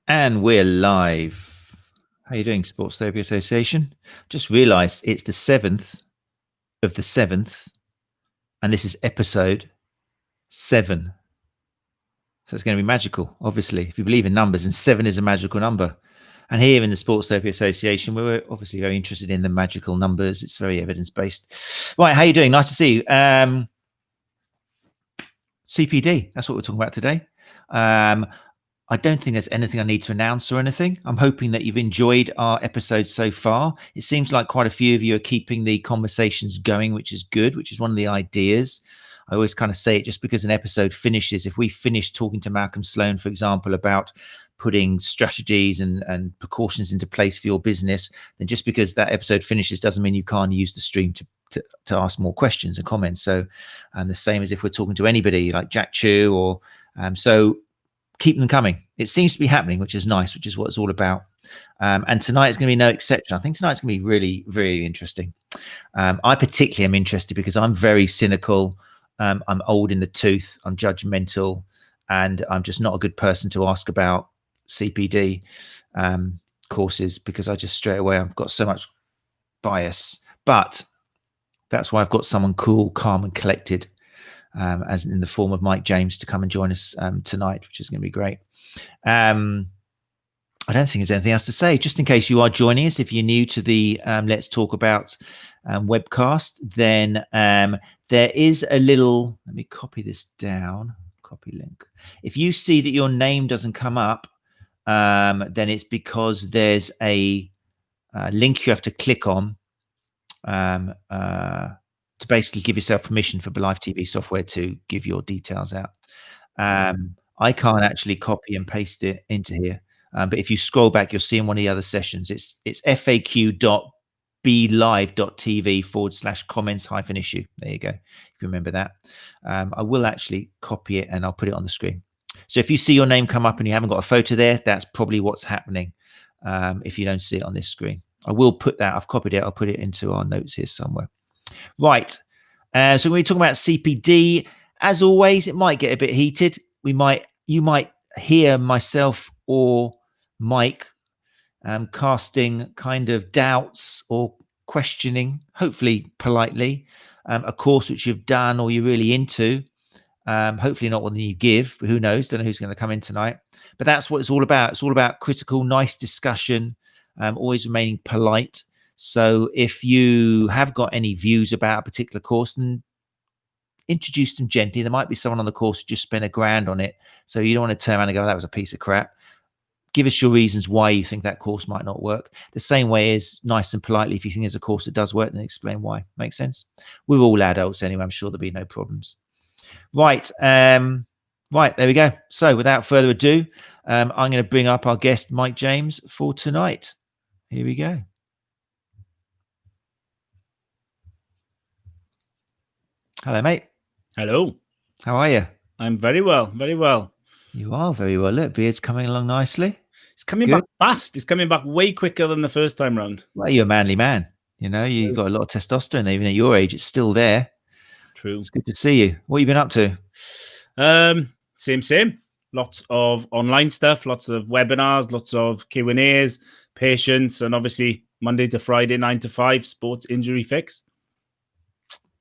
And we're live. How are you doing, Sports Therapy Association? Just realised it's the 7th of the 7th, and this is episode 7. So it's going to be magical, obviously. If you believe in numbers, and 7 is a magical number. And here in the Sports Therapy Association, we're obviously very interested in the magical numbers. It's very evidence-based. Right, how are you doing? Nice to see you. CPD, that's what we're talking about today. I don't think there's anything I need to announce or anything. I'm hoping that you've enjoyed our episodes so far. It seems like quite a few of you are keeping the conversations going, which is good, which is one of the ideas. I always kind of say it, just because an episode finishes, if we finish talking to Malcolm Sloan, for example, about putting strategies and precautions into place for your business, then just because that episode finishes doesn't mean you can't use the stream to ask more questions and comments. So the same as if we're talking to anybody like Jack Chu or so keep them coming. It seems to be happening, which is nice, which is what it's all about. And tonight is going to be no exception. I think tonight's going to be really, really interesting. I particularly am interested because I'm very cynical. I'm old in the tooth. I'm judgmental, and I'm just not a good person to ask about CPD courses, because I just straight away, I've got so much bias. But that's why I've got someone cool, calm and collected, as in the form of Mike James, to come and join us tonight, which is going to be great. I don't think there's anything else to say. Just in case you are joining us, if you're new to the Let's Talk About webcast, then there is a little, let me copy this down, copy link. If you see that your name doesn't come up, then it's because there's a link you have to click on to basically give yourself permission for Live TV software to give your details out. I can't actually copy and paste it into here, but if you scroll back, you'll see in one of the other sessions, it's faq.blive.tv/comments-issue. There you go. You can remember that. I will actually copy it and I'll put it on the screen. So if you see your name come up and you haven't got a photo there, that's probably what's happening. If you don't see it on this screen, I will put that. I've copied it. I'll put it into our notes here somewhere. Right. So we're talking about CPD. As always, it might get a bit heated. You might hear myself or Mike casting kind of doubts or questioning, hopefully politely, a course which you've done or you're really into. Hopefully not one that you give, but who knows? Don't know who's going to come in tonight. But that's what it's all about. It's all about critical, nice discussion, always remaining polite. So if you have got any views about a particular course, then introduce them gently. There might be someone on the course who just spent $1,000 on it. So you don't want to turn around and go, that was a piece of crap. Give us your reasons why you think that course might not work. The same way is nice and politely. If you think there's a course that does work, then explain why. Make sense? We're all adults anyway. I'm sure there'll be no problems. Right. Right. There we go. So without further ado, I'm going to bring up our guest, Mike James, for tonight. Here we go. Hello, mate. Hello. How are you? I'm very well, very well. You are very well. Look, beard's coming along nicely. It's coming back fast. It's coming back way quicker than the first time round. Well, you're a manly man. You know, you've got a lot of testosterone there. Even at your age, it's still there. True. It's good to see you. What have you been up to? Same. Lots of online stuff, lots of webinars, lots of Q&As, patients, and obviously Monday to Friday, 9 to 5, sports injury fix.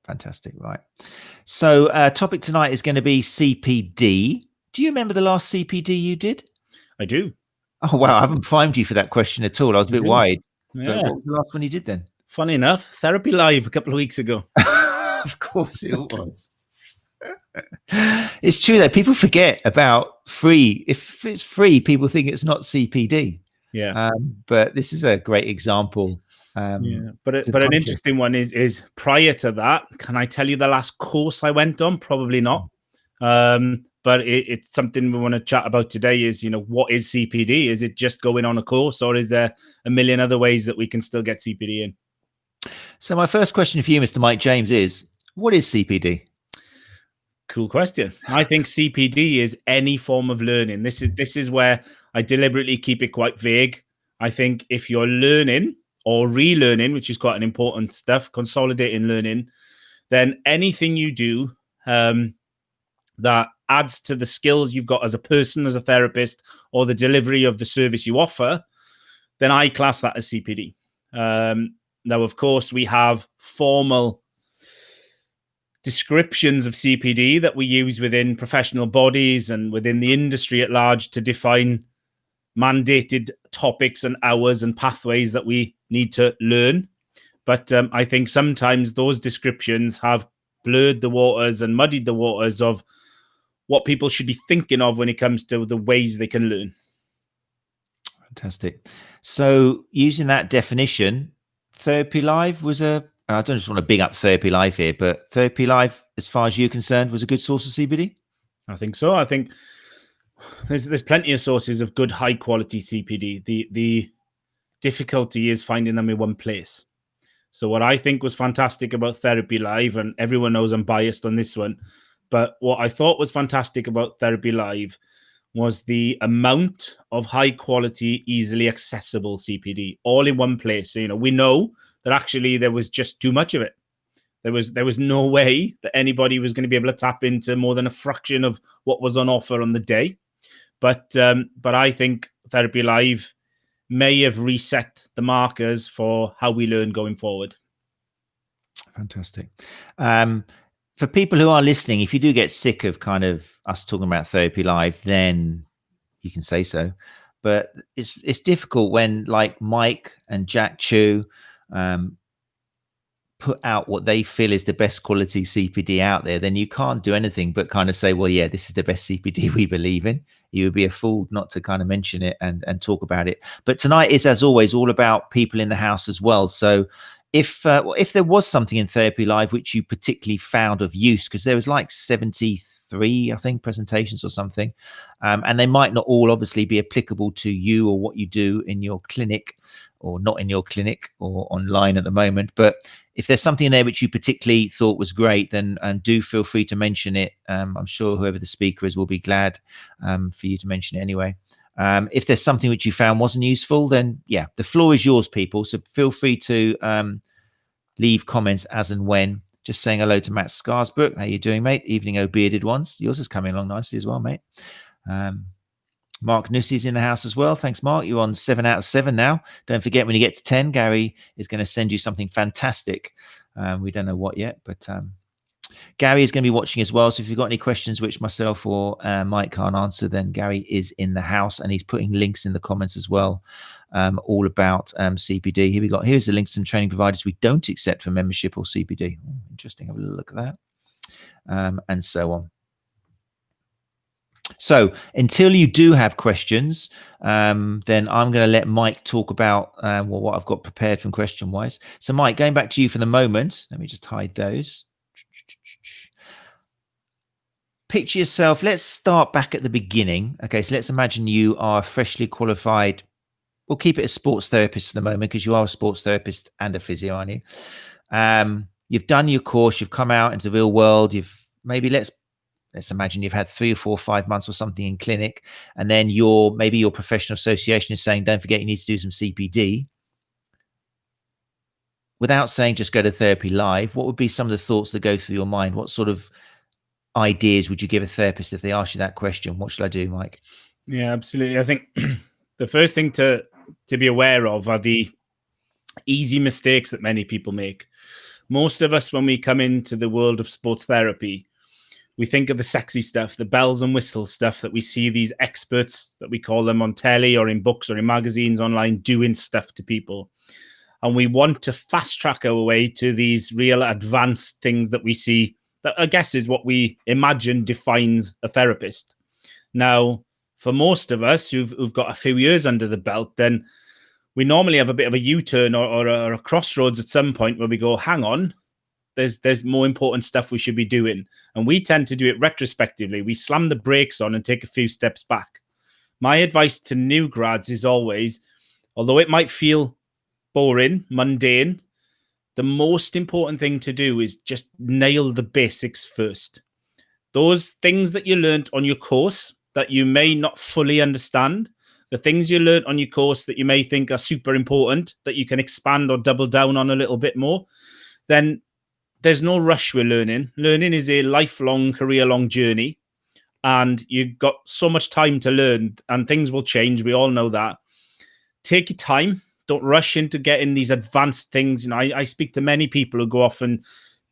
Fantastic. Right. So topic tonight is going to be CPD. Do you remember the last CPD you did? I do. Oh, wow. I haven't primed you for that question at all. I was a bit worried. Yeah. But what was the last one you did then? Funny enough, Therapy Live a couple of weeks ago. Of course it was. It's true that people forget about free. If it's free, people think it's not CPD. Yeah. But this is a great example. But an interesting one is prior to that, can I tell you the last course I went on? Probably not. But it's something we want to chat about today is, what is CPD? Is it just going on a course, or is there a million other ways that we can still get CPD in? So my first question for you, Mr. Mike James, is what is CPD? Cool question. I think CPD is any form of learning. This is where I deliberately keep it quite vague. I think if you're learning or relearning, which is quite an important stuff, consolidating learning, then anything you do that adds to the skills you've got as a person, as a therapist, or the delivery of the service you offer, then I class that as CPD. Now, of course, we have formal descriptions of CPD that we use within professional bodies and within the industry at large to define mandated topics and hours and pathways that we need to learn. But I think sometimes those descriptions have blurred the waters and muddied the waters of what people should be thinking of when it comes to the ways they can learn. Fantastic. So using that definition, Therapy Live was I don't just want to big up Therapy Live here, but Therapy Live, as far as you're concerned, was a good source of CPD? I think so. I think there's plenty of sources of good, high quality CPD. The difficulty is finding them in one place. So what I think was fantastic about Therapy Live, and everyone knows I'm biased on this one, but what I thought was fantastic about Therapy Live was the amount of high quality, easily accessible CPD all in one place. You know, we know that actually there was just too much of it. There was no way that anybody was going to be able to tap into more than a fraction of what was on offer on the day. But I think Therapy Live may have reset the markers for how we learn going forward. Fantastic. For people who are listening, if you do get sick of kind of us talking about Therapy Live, then you can say so. But it's difficult when like Mike and Jack Chu put out what they feel is the best quality CPD out there, then you can't do anything but kind of say, well, yeah, this is the best CPD we believe in. You would be a fool not to kind of mention it and talk about it. But tonight is, as always, all about people in the house as well. So if there was something in Therapy Live which you particularly found of use, because there was like 73, I think, presentations or something, and they might not all obviously be applicable to you or what you do in your clinic or not in your clinic or online at the moment. But if there's something in there which you particularly thought was great, then do feel free to mention it. I'm sure whoever the speaker is will be glad for you to mention it anyway. If there's something which you found wasn't useful, then yeah, the floor is yours, people. So feel free to leave comments as and when. Just saying hello to Matt Scarsbrook. How you doing, mate? Evening, oh bearded ones. Yours is coming along nicely as well, mate. Mark Nussey's in the house as well. Thanks, Mark. You're on 7 out of 7 now. Don't forget, when you get to 10, Gary is going to send you something fantastic. We don't know what yet, but Gary is going to be watching as well. So if you've got any questions which myself or Mike can't answer, then Gary is in the house and he's putting links in the comments as well, all about CPD. Here's the links to some training providers we don't accept for membership or CPD. Oh, interesting. Have a look at that. And so on. So until you do have questions, then I'm going to let Mike talk about what I've got prepared from question-wise. So Mike, going back to you for the moment, let me just hide those. Picture yourself. Let's start back at the beginning. Okay, so let's imagine you are a freshly qualified. We'll keep it a sports therapist for the moment because you are a sports therapist and a physio, aren't you? You've done your course. You've come out into the real world. You've maybe let's imagine you've had 3 or 4 or 5 months or something in clinic, and then maybe your professional association is saying, don't forget, you need to do some CPD. Without saying just go to Therapy Live, what would be some of the thoughts that go through your mind? What sort of ideas would you give a therapist if they ask you that question? What should I do, Mike? Yeah, absolutely. I think the first thing to be aware of are the easy mistakes that many people make. Most of us, when we come into the world of sports therapy, we think of the sexy stuff, the bells and whistles stuff that we see these experts, that we call them, on telly or in books or in magazines online, doing stuff to people. And we want to fast track our way to these real advanced things that we see, that I guess is what we imagine defines a therapist. Now, for most of us who've got a few years under the belt, then we normally have a bit of a U-turn or a crossroads at some point where we go, hang on, there's more important stuff we should be doing. And we tend to do it retrospectively. We slam the brakes on and take a few steps back. My advice to new grads is always, although it might feel boring, mundane, the most important thing to do is just nail the basics first. Those things that you learned on your course that you may not fully understand, the things you learned on your course that you may think are super important, that you can expand or double down on a little bit more, then there's no rush with learning. Learning is a lifelong, career-long journey. and you've got so much time to learn, and things will change. We all know that. Take your time. Don't rush into getting these advanced things. I speak to many people who go off and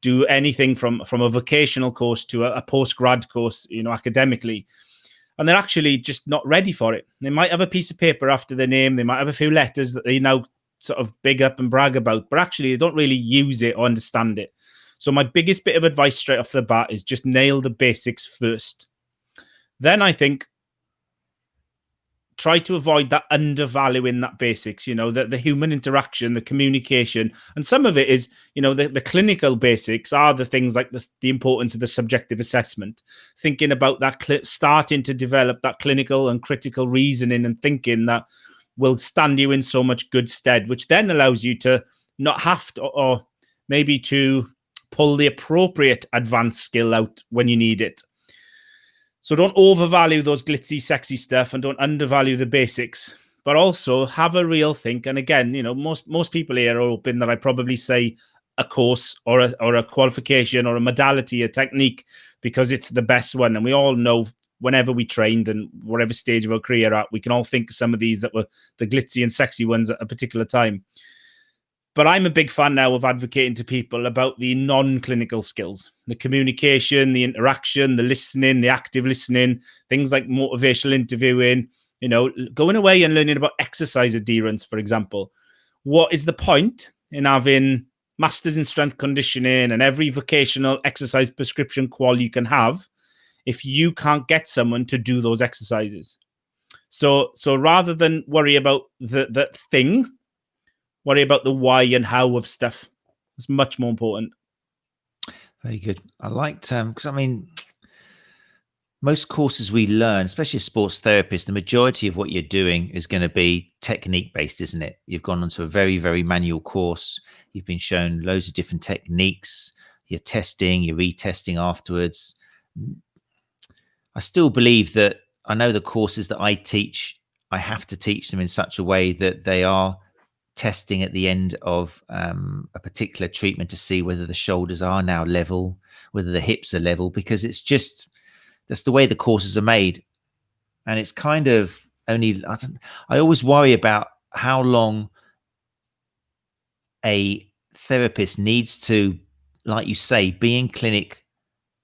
do anything from a vocational course to a post-grad course, academically, and they're actually just not ready for it. They might have a piece of paper after their name. They might have a few letters that they now sort of big up and brag about, but actually they don't really use it or understand it. So my biggest bit of advice straight off the bat is just nail the basics first. Then I think try to avoid that undervaluing that basics, the human interaction, the communication. And some of it is, the clinical basics are the things like the importance of the subjective assessment, thinking about that, starting to develop that clinical and critical reasoning and thinking that will stand you in so much good stead, which then allows you to not have to, or maybe to pull the appropriate advanced skill out when you need it. So don't overvalue those glitzy, sexy stuff, and don't undervalue the basics, but also have a real think. And again, most people here are hoping that I probably say a course or a qualification or a modality, a technique, because it's the best one. And we all know whenever we trained and whatever stage of our career at, we can all think of some of these that were the glitzy and sexy ones at a particular time. But I'm a big fan now of advocating to people about the non-clinical skills, the communication, the interaction, the listening, the active listening, things like motivational interviewing, going away and learning about exercise adherence, for example. What is the point in having masters in strength conditioning and every vocational exercise prescription qual you can have if you can't get someone to do those exercises? So rather than worry about the thing, worry about the why and how of stuff. It's much more important. Very good. I liked, because most courses we learn, especially as sports therapist, the majority of what you're doing is going to be technique based, isn't it? You've gone onto a very, very manual course. You've been shown loads of different techniques. You're testing, you're retesting afterwards. I still believe that I know the courses that I teach, I have to teach them in such a way that they are testing at the end of a particular treatment to see whether the shoulders are now level, whether the hips are level, because that's the way the courses are made. And it's kind of I always worry about how long a therapist needs to, like you say, be in clinic,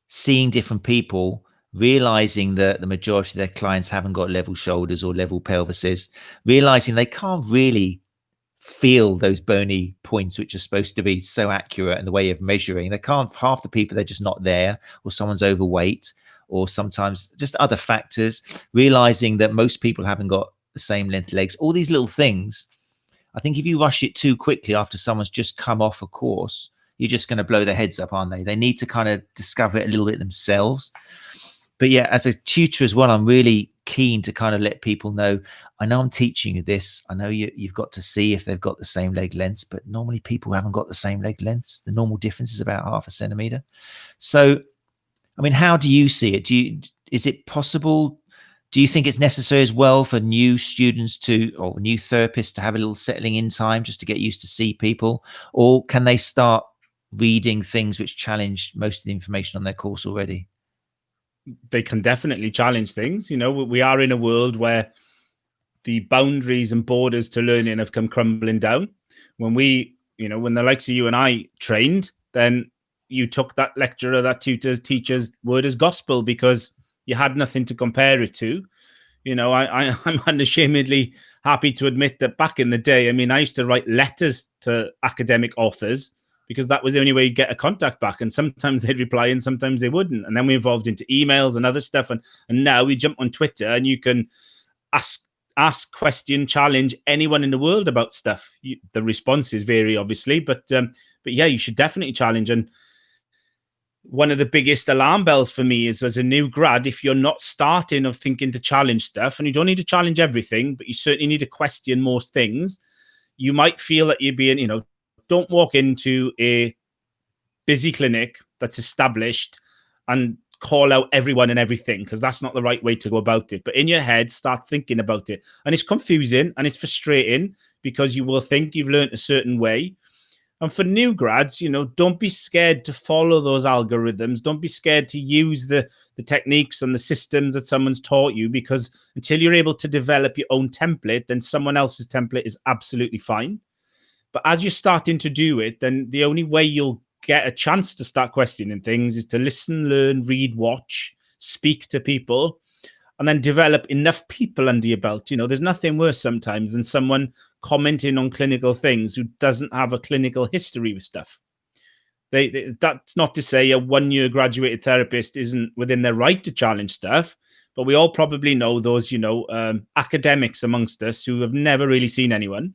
seeing different people, realizing that the majority of their clients haven't got level shoulders or level pelvises, realizing they can't really feel those bony points which are supposed to be so accurate in the way of measuring. They can't. Half the people, they're just not there, or someone's overweight, or sometimes just other factors, realizing that most people haven't got the same length legs. All these little things, I think if you rush it too quickly after someone's just come off a course, you're just going to blow their heads up, aren't they? They need to kind of discover it a little bit themselves. But yeah, as a tutor as well, I'm really keen to kind of let people know, I know I'm teaching you this. I know you've got to see if they've got the same leg lengths, but normally people haven't got the same leg lengths. The normal difference is about 0.5 centimeter. So, how do you see it? Is it possible? Do you think it's necessary as well for new students or new therapists to have a little settling in time just to get used to see people? Or can they start reading things which challenge most of the information on their course already? They can definitely challenge things. We are in a world where the boundaries and borders to learning have come crumbling down. When when the likes of you and I trained, then you took that lecturer, that teacher's word as gospel because you had nothing to compare it to. I'm unashamedly happy to admit that back in the day, I used to write letters to academic authors because that was the only way you get a contact back. And sometimes they'd reply and sometimes they wouldn't. And then we evolved into emails and other stuff. And now we jump on Twitter and you can ask, question, challenge anyone in the world about stuff. The responses vary, obviously, but yeah, you should definitely challenge. And one of the biggest alarm bells for me is, as a new grad, if you're not starting of thinking to challenge stuff, and you don't need to challenge everything, but you certainly need to question most things, you might feel that you're being, don't walk into a busy clinic that's established and call out everyone and everything, because that's not the right way to go about it. But in your head, start thinking about it. And it's confusing and it's frustrating because you will think you've learned a certain way. And for new grads, don't be scared to follow those algorithms. Don't be scared to use the techniques and the systems that someone's taught you, because until you're able to develop your own template, then someone else's template is absolutely fine. But as you're starting to do it, then the only way you'll get a chance to start questioning things is to listen, learn, read, watch, speak to people, and then develop enough people under your belt. There's nothing worse sometimes than someone commenting on clinical things who doesn't have a clinical history with stuff. That's not to say a 1-year graduated therapist isn't within their right to challenge stuff, but we all probably know those, academics amongst us who have never really seen anyone,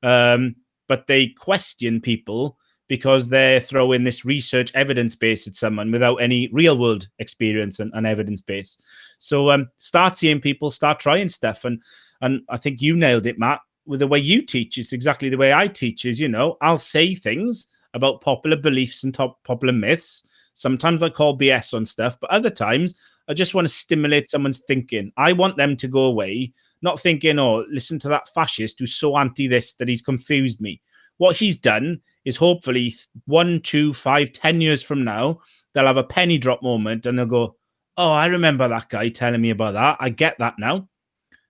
but they question people because they're throwing this research evidence base at someone without any real world experience and evidence base. So start seeing people, start trying stuff. And I think you nailed it, Matt, with the way you teach. It's exactly the way I teach is, I'll say things about popular beliefs and popular myths. Sometimes I call BS on stuff, but other times I just want to stimulate someone's thinking. I want them to go away not thinking, oh, listen to that fascist who's so anti this that he's confused me. What he's done is hopefully 1, 2, 5, 10 years from now, they'll have a penny drop moment and they'll go, oh, I remember that guy telling me about that. I get that now,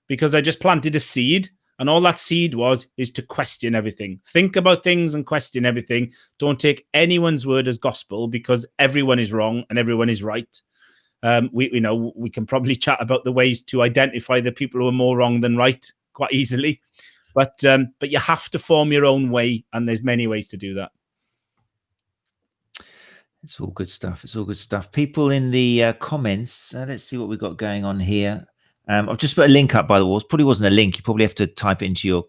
because I just planted a seed, and all that seed is to question everything. Think about things and question everything. Don't take anyone's word as gospel, because everyone is wrong and everyone is right. We can probably chat about the ways to identify the people who are more wrong than right quite easily. But you have to form your own way, and there's many ways to do that. It's all good stuff. It's all good stuff. People in the comments, let's see what we've got going on here. I've just put a link up, by the way. It probably wasn't a link. You probably have to type it into your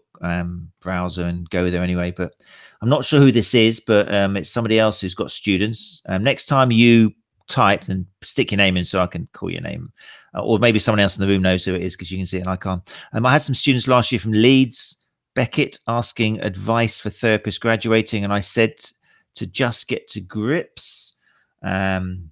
browser and go there anyway. But I'm not sure who this is, but it's somebody else who's got students. Next time you type, then stick your name in so I can call your name. Or maybe someone else in the room knows who it is, because you can see it and I can't. I had some students last year from Leeds, Beckett, asking advice for therapists graduating, and I said to just get to grips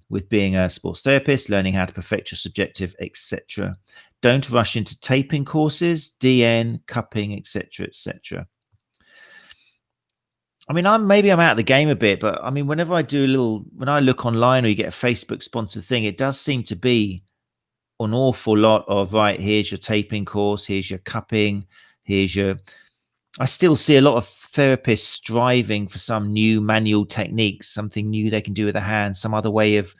with being a sports therapist, learning how to perfect your subjective, etc. Don't rush into taping courses, DN, cupping, etc., etc. I mean, maybe I'm out of the game a bit, but I mean, whenever I when I look online or you get a Facebook sponsored thing, it does seem to be an awful lot of, right, here's your taping course, here's your cupping, I still see a lot of therapists striving for some new manual technique, something new they can do with the hands, some other way of,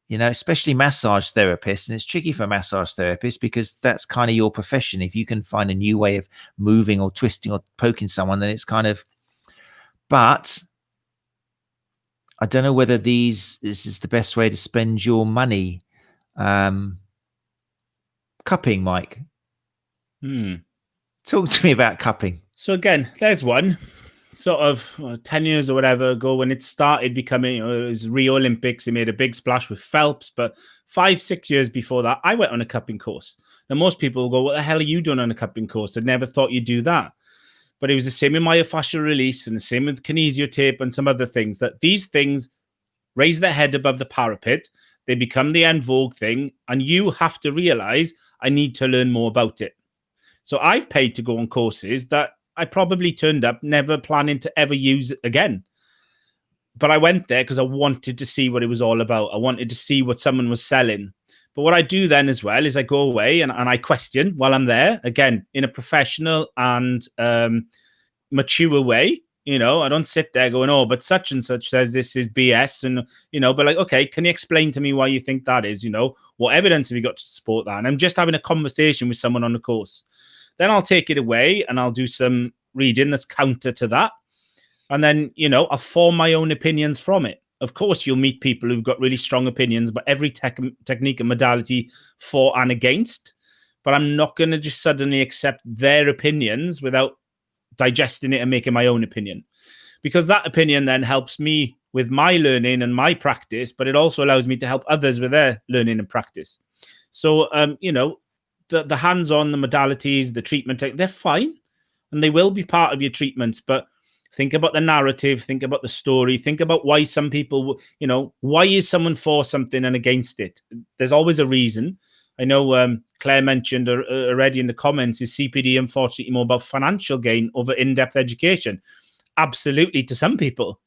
especially massage therapists. And it's tricky for a massage therapist because that's kind of your profession. If you can find a new way of moving or twisting or poking someone, then it's kind of, but I don't know whether this is the best way to spend your money. Cupping, Mike. Talk to me about cupping. So again, there's one sort of 10 years or whatever ago when it started becoming, it was Rio Olympics. It made a big splash with Phelps, but 5-6 years before that, I went on a cupping course. Now, most people will go, what the hell are you doing on a cupping course? I never thought you'd do that. But it was the same with myofascial release and the same with kinesio tape and some other things, that these things raise their head above the parapet. They become the en vogue thing, and you have to realize I need to learn more about it. So I've paid to go on courses that I probably turned up never planning to ever use again. But I went there because I wanted to see what it was all about. I wanted to see what someone was selling. But what I do then as well is I go away and I question while I'm there, again, in a professional and mature way. I don't sit there going, oh, but such and such says this is BS. And, but like, okay, can you explain to me why you think that is? What evidence have you got to support that? And I'm just having a conversation with someone on the course. Then I'll take it away and I'll do some reading that's counter to that. And then, I'll form my own opinions from it. Of course, you'll meet people who've got really strong opinions, but every technique and modality for and against. But I'm not going to just suddenly accept their opinions without digesting it and making my own opinion. Because that opinion then helps me with my learning and my practice, but it also allows me to help others with their learning and practice. So, the hands-on, the modalities, the treatment, they're fine. And they will be part of your treatments, but think about the narrative, think about the story, think about why some people, why is someone for something and against it? There's always a reason. I know Claire mentioned already in the comments is CPD, unfortunately, more about financial gain over in-depth education. absolutely to some people,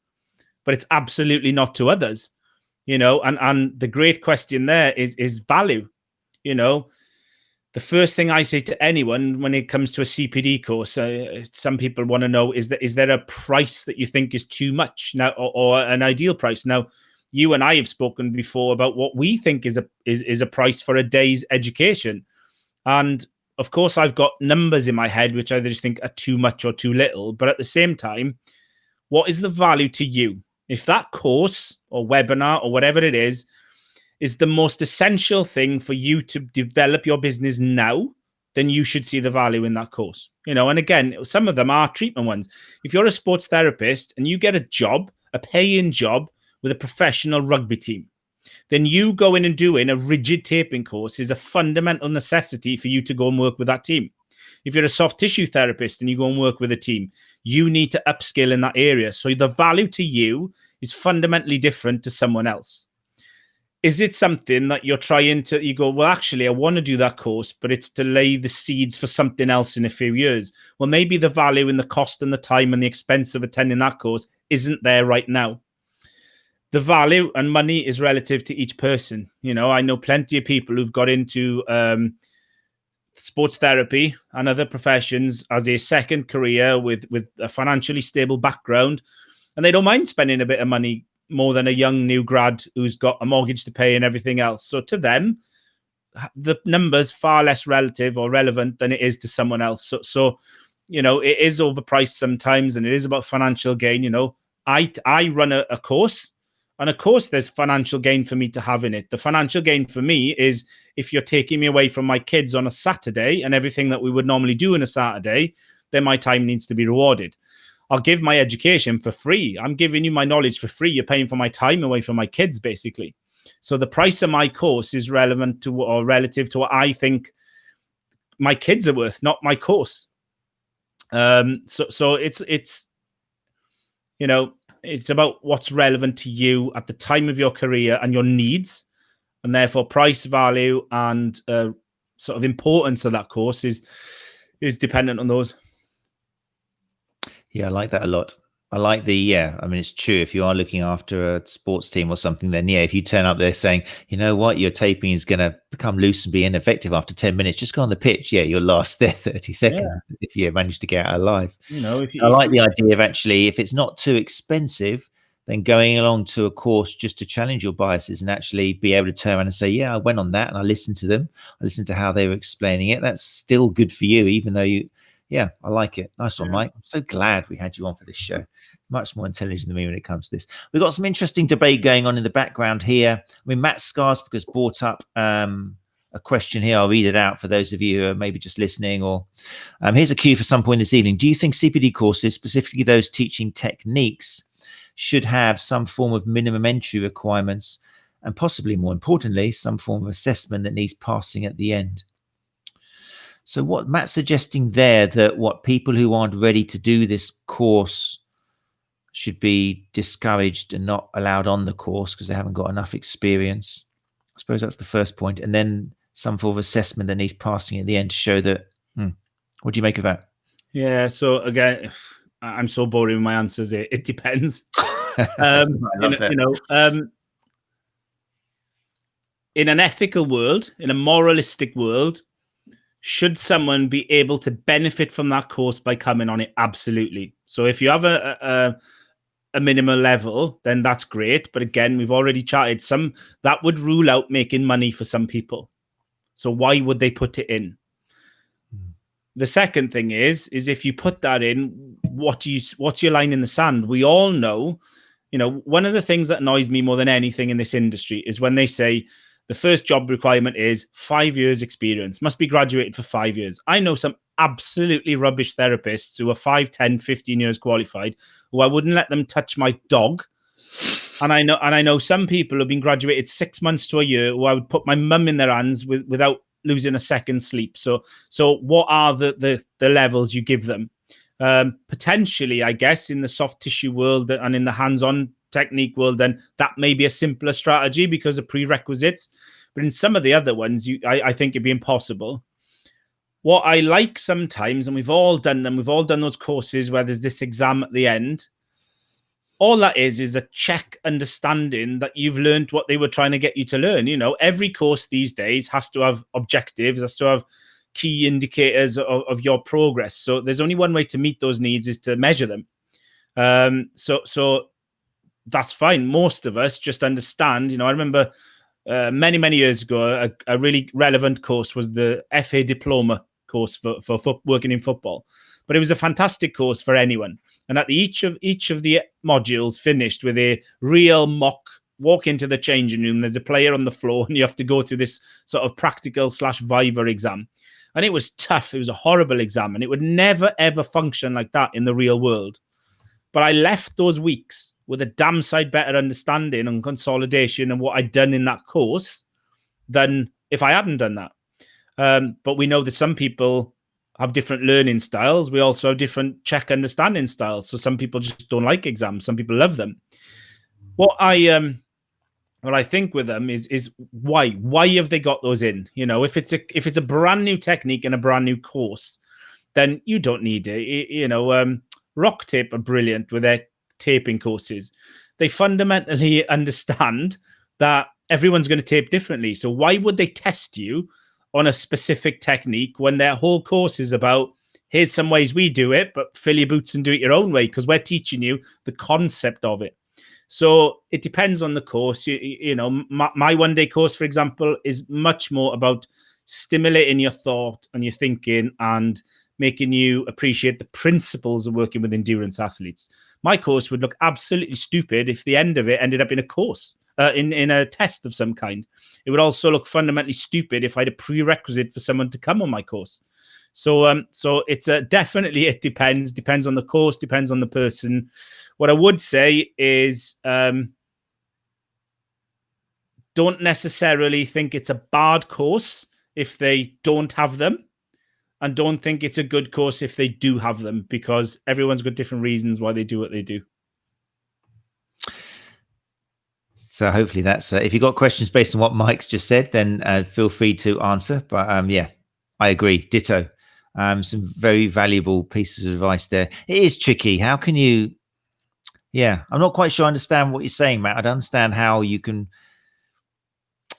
but it's absolutely not to others, and the great question there is value. The first thing I say to anyone when it comes to a CPD course, some people want to know, is there a price that you think is too much now, or an ideal price? Now, you and I have spoken before about what we think is a price for a day's education. And of course, I've got numbers in my head, which I just think are too much or too little. But at the same time, what is the value to you? If that course or webinar or whatever it is the most essential thing for you to develop your business now, then you should see the value in that course. And again, some of them are treatment ones. If you're a sports therapist and you get a job, a paying job with a professional rugby team, then you going and doing a rigid taping course is a fundamental necessity for you to go and work with that team. If you're a soft tissue therapist and you go and work with a team, you need to upskill in that area. So the value to you is fundamentally different to someone else. Is it something that you're trying to, you go, well, actually, I want to do that course, but it's to lay the seeds for something else in a few years? Well, maybe the value and the cost and the time and the expense of attending that course isn't there right now. The value and money is relative to each person. I know plenty of people who've got into sports therapy and other professions as a second career with a financially stable background, and they don't mind spending a bit of money more than a young new grad who's got a mortgage to pay and everything else. So to them, the number's far less relative or relevant than it is to someone else. So it is overpriced sometimes, and it is about financial gain. I run a course, and of course there's financial gain for me to have in it. The financial gain for me is if you're taking me away from my kids on a Saturday and everything that we would normally do on a Saturday, then my time needs to be rewarded. I'll give my education for free. I'm giving you my knowledge for free. You're paying for my time away from my kids, basically. So the price of my course is relevant to or relative to what I think my kids are worth, not my course. So it's it's about what's relevant to you at the time of your career and your needs, and therefore price, value, and sort of importance of that course is dependent on those. Yeah, I like that a lot. I like it's true. If you are looking after a sports team or something, then if you turn up there saying, you know what, your taping is going to become loose and be ineffective after 10 minutes, just go on the pitch. Yeah, you'll last there 30 seconds if you manage to get out alive. I like the idea of actually, if it's not too expensive, then going along to a course just to challenge your biases and actually be able to turn around and say, yeah, I went on that and I listened to them. I listened to how they were explaining it. That's still good for you, even though I like it. Nice one, Mike. I'm so glad we had you on for this show. Much more intelligent than me when it comes to this. We've got some interesting debate going on in the background here. Matt Skarsberg has brought up a question here. I'll read it out for those of you who are maybe just listening. Or here's a cue for some point this evening. Do you think CPD courses, specifically those teaching techniques, should have some form of minimum entry requirements and possibly, more importantly, some form of assessment that needs passing at the end? So what Matt's suggesting there, that what people who aren't ready to do this course should be discouraged and not allowed on the course because they haven't got enough experience. I suppose that's the first point. And then some form of assessment that needs passing at the end to show that. What do you make of that? Yeah, so again, I'm so boring with my answers. It depends. In an ethical world, in a moralistic world, should someone be able to benefit from that course by coming on it? Absolutely. So if you have a minimal level, then that's great. But again, we've already chatted that would rule out making money for some people. So why would they put it in? The second thing is if you put that in, what's your line in the sand? We all know, one of the things that annoys me more than anything in this industry is when they say, the first job requirement is 5 years experience, must be graduated for 5 years. I know some absolutely rubbish therapists who are 5, 10, 15 years qualified, who I wouldn't let them touch my dog. And I know some people who've been graduated 6 months to a year who I would put my mum in their hands without losing a second's sleep. So what are the levels you give them? Potentially, I guess, in the soft tissue world and in the hands-on technique world, then that may be a simpler strategy because of prerequisites. But in some of the other ones, I think it'd be impossible. what I like sometimes, and we've all done them, we've all done those courses where there's this exam at the end. All that is a check understanding that you've learned what they were trying to get you to learn. You know, every course these days has to have objectives, has to have key indicators of your progress. So there's only one way to meet those needs, is to measure them. So that's fine. Most of us just understand, you know, I remember many years ago, a really relevant course was the FA diploma course for working in football. But it was a fantastic course for anyone. And at each of the modules finished with a real mock walk into the changing room. There's a player on the floor and you have to go through this sort of practical / Viva exam. And it was tough. It was a horrible exam. And it would never, ever function like that in the real world. But I left those weeks with a damn sight better understanding and consolidation and what I'd done in that course than if I hadn't done that. But we know that some people have different learning styles. We also have different check understanding styles. So some people just don't like exams. Some people love them. What I think with them is why have they got those in? You know, if it's a brand new technique and a brand new course, then you don't need it. You know, Rock Tape are brilliant with their taping courses. They fundamentally understand that everyone's going to tape differently. So why would they test you on a specific technique when their whole course is about, here's some ways we do it, but fill your boots and do it your own way, because we're teaching you the concept of it. So it depends on the course. You know, my one-day course, for example, is much more about stimulating your thought and your thinking and making you appreciate the principles of working with endurance athletes. My course would look absolutely stupid if the end of it ended up in a course, in a test of some kind. It would also look fundamentally stupid if I had a prerequisite for someone to come on my course. So it's definitely, it depends on the course, depends on the person. What I would say is don't necessarily think it's a bad course if they don't have them, and don't think it's a good course if they do have them, because everyone's got different reasons why they do what they do. So hopefully that's, if you've got questions based on what Mike's just said, then feel free to answer. But yeah, I agree. Ditto. Some very valuable pieces of advice there. It is tricky. How can you, yeah, I'm not quite sure I understand what you're saying, Matt. I don't understand how you can,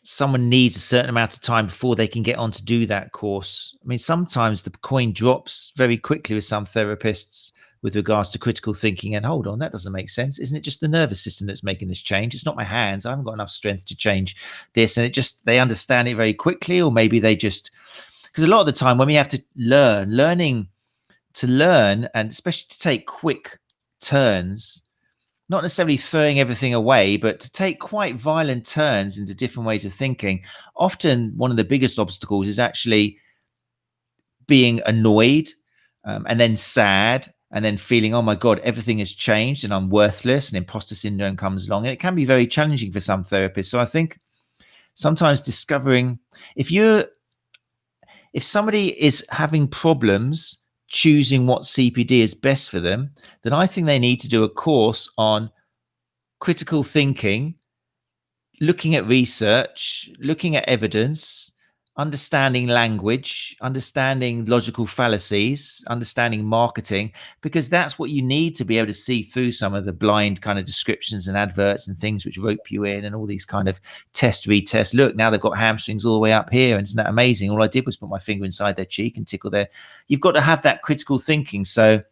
someone needs a certain amount of time before they can get on to do that course. I mean, sometimes the coin drops very quickly with some therapists with regards to critical thinking, and hold on, that doesn't make sense. Isn't it just the nervous system that's making this change? It's not my hands. I haven't got enough strength to change this. And it just, they understand it very quickly, or maybe they just, because a lot of the time when we have to learning to learn, and especially to take quick turns, not necessarily throwing everything away, but to take quite violent turns into different ways of thinking. Often one of the biggest obstacles is actually being annoyed and then sad, and then feeling, oh my God, everything has changed and I'm worthless, and imposter syndrome comes along. And it can be very challenging for some therapists. So I think sometimes discovering, if somebody is having problems choosing what CPD is best for them, then I think they need to do a course on critical thinking, looking at research, looking at evidence, understanding language, understanding logical fallacies, understanding marketing, because that's what you need to be able to see through some of the blind kind of descriptions and adverts and things which rope you in, and all these kind of retest. Look, now they've got hamstrings all the way up here, and isn't that amazing? All I did was put my finger inside their cheek and tickle their. You've got to have that critical thinking. So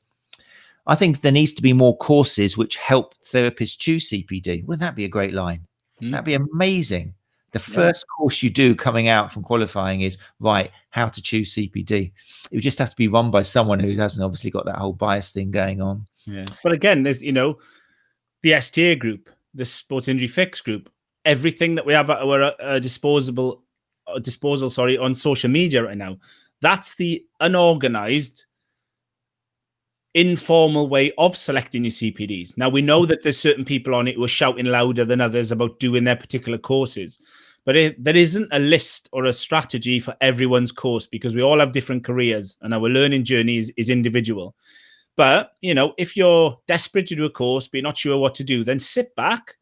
I think there needs to be more courses which help therapists choose CPD. Wouldn't that be a great line? That'd be amazing. The first course you do coming out from qualifying is, right, how to choose CPD. It would just have to be run by someone who hasn't obviously got that whole bias thing going on. Yeah. But again, there's, the STA group, the sports injury fix group, everything that we have at our disposal on social media right now, that's the unorganized, informal way of selecting your CPDs. Now, we know that there's certain people on it who are shouting louder than others about doing their particular courses, but there isn't a list or a strategy for everyone's course, because we all have different careers and our learning journey is individual. But, if you're desperate to do a course, but you're not sure what to do, then sit back,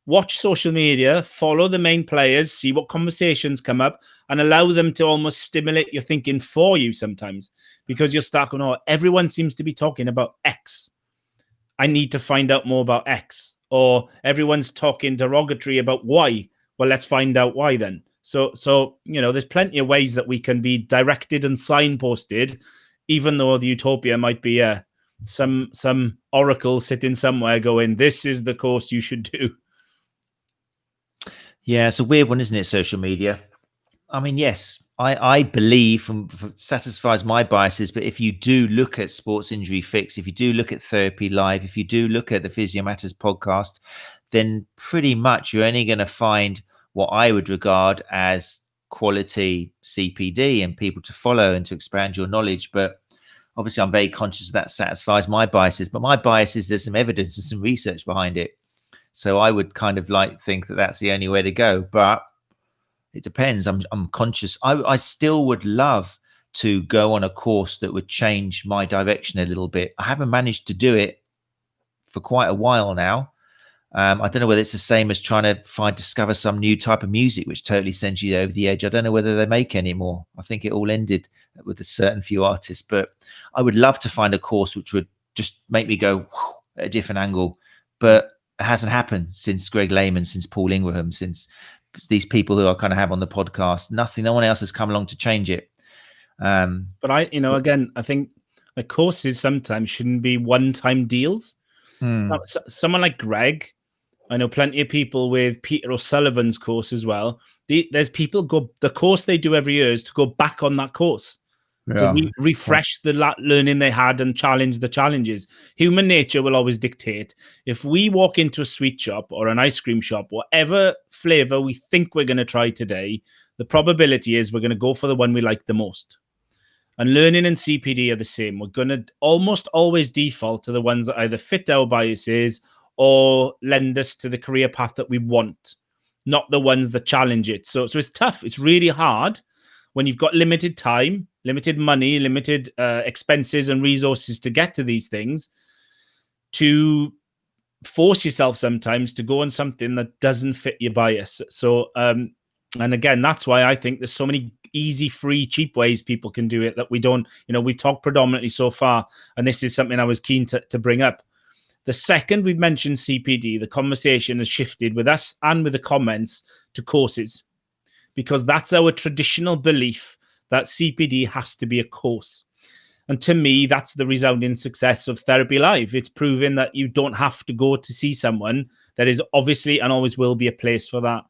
watch social media, follow the main players, see what conversations come up, and allow them to almost stimulate your thinking for you sometimes, because you'll start going, oh, everyone seems to be talking about X. I need to find out more about X. Or everyone's talking derogatory about Y. Well, let's find out why then. So there's plenty of ways that we can be directed and signposted, even though the utopia might be some oracle sitting somewhere going, this is the course you should do. Yeah, it's a weird one, isn't it, social media? I mean, yes, I believe satisfies my biases, but if you do look at Sports Injury Fix, if you do look at Therapy Live, if you do look at the Physio Matters podcast, then pretty much you're only going to find what I would regard as quality CPD and people to follow and to expand your knowledge. But obviously, I'm very conscious that satisfies my biases. But my bias is there's some evidence and some research behind it. So I would kind of think that that's the only way to go. But it depends. I'm conscious. I still would love to go on a course that would change my direction a little bit. I haven't managed to do it for quite a while now. I don't know whether it's the same as trying to discover some new type of music which totally sends you over the edge. I don't know whether they make any more. I think it all ended with a certain few artists, but I would love to find a course which would just make me go at a different angle. But it hasn't happened since Greg Lehman, since Paul Ingraham, since these people who I kind of have on the podcast. No one else has come along to change it. But again, I think the courses sometimes shouldn't be one-time deals. Someone like Greg, I know plenty of people with Peter O'Sullivan's course as well. There's people the course they do every year is to go back on that course, to refresh the learning they had and challenge the challenges. Human nature will always dictate. If we walk into a sweet shop or an ice cream shop, whatever flavor we think we're going to try today, the probability is we're going to go for the one we like the most. And learning and CPD are the same. We're going to almost always default to the ones that either fit our biases or lend us to the career path that we want, not the ones that challenge it. So it's tough. It's really hard when you've got limited time, limited money, limited expenses and resources to get to these things, to force yourself sometimes to go on something that doesn't fit your bias. So, and again, that's why I think there's so many easy, free, cheap ways people can do it that we don't, we've talked predominantly so far, and this is something I was keen to bring up. The second we've mentioned CPD, the conversation has shifted with us and with the comments to courses, because that's our traditional belief that CPD has to be a course. And to me, that's the resounding success of Therapy Live. It's proving that you don't have to go to see someone. There is obviously and always will be a place for that.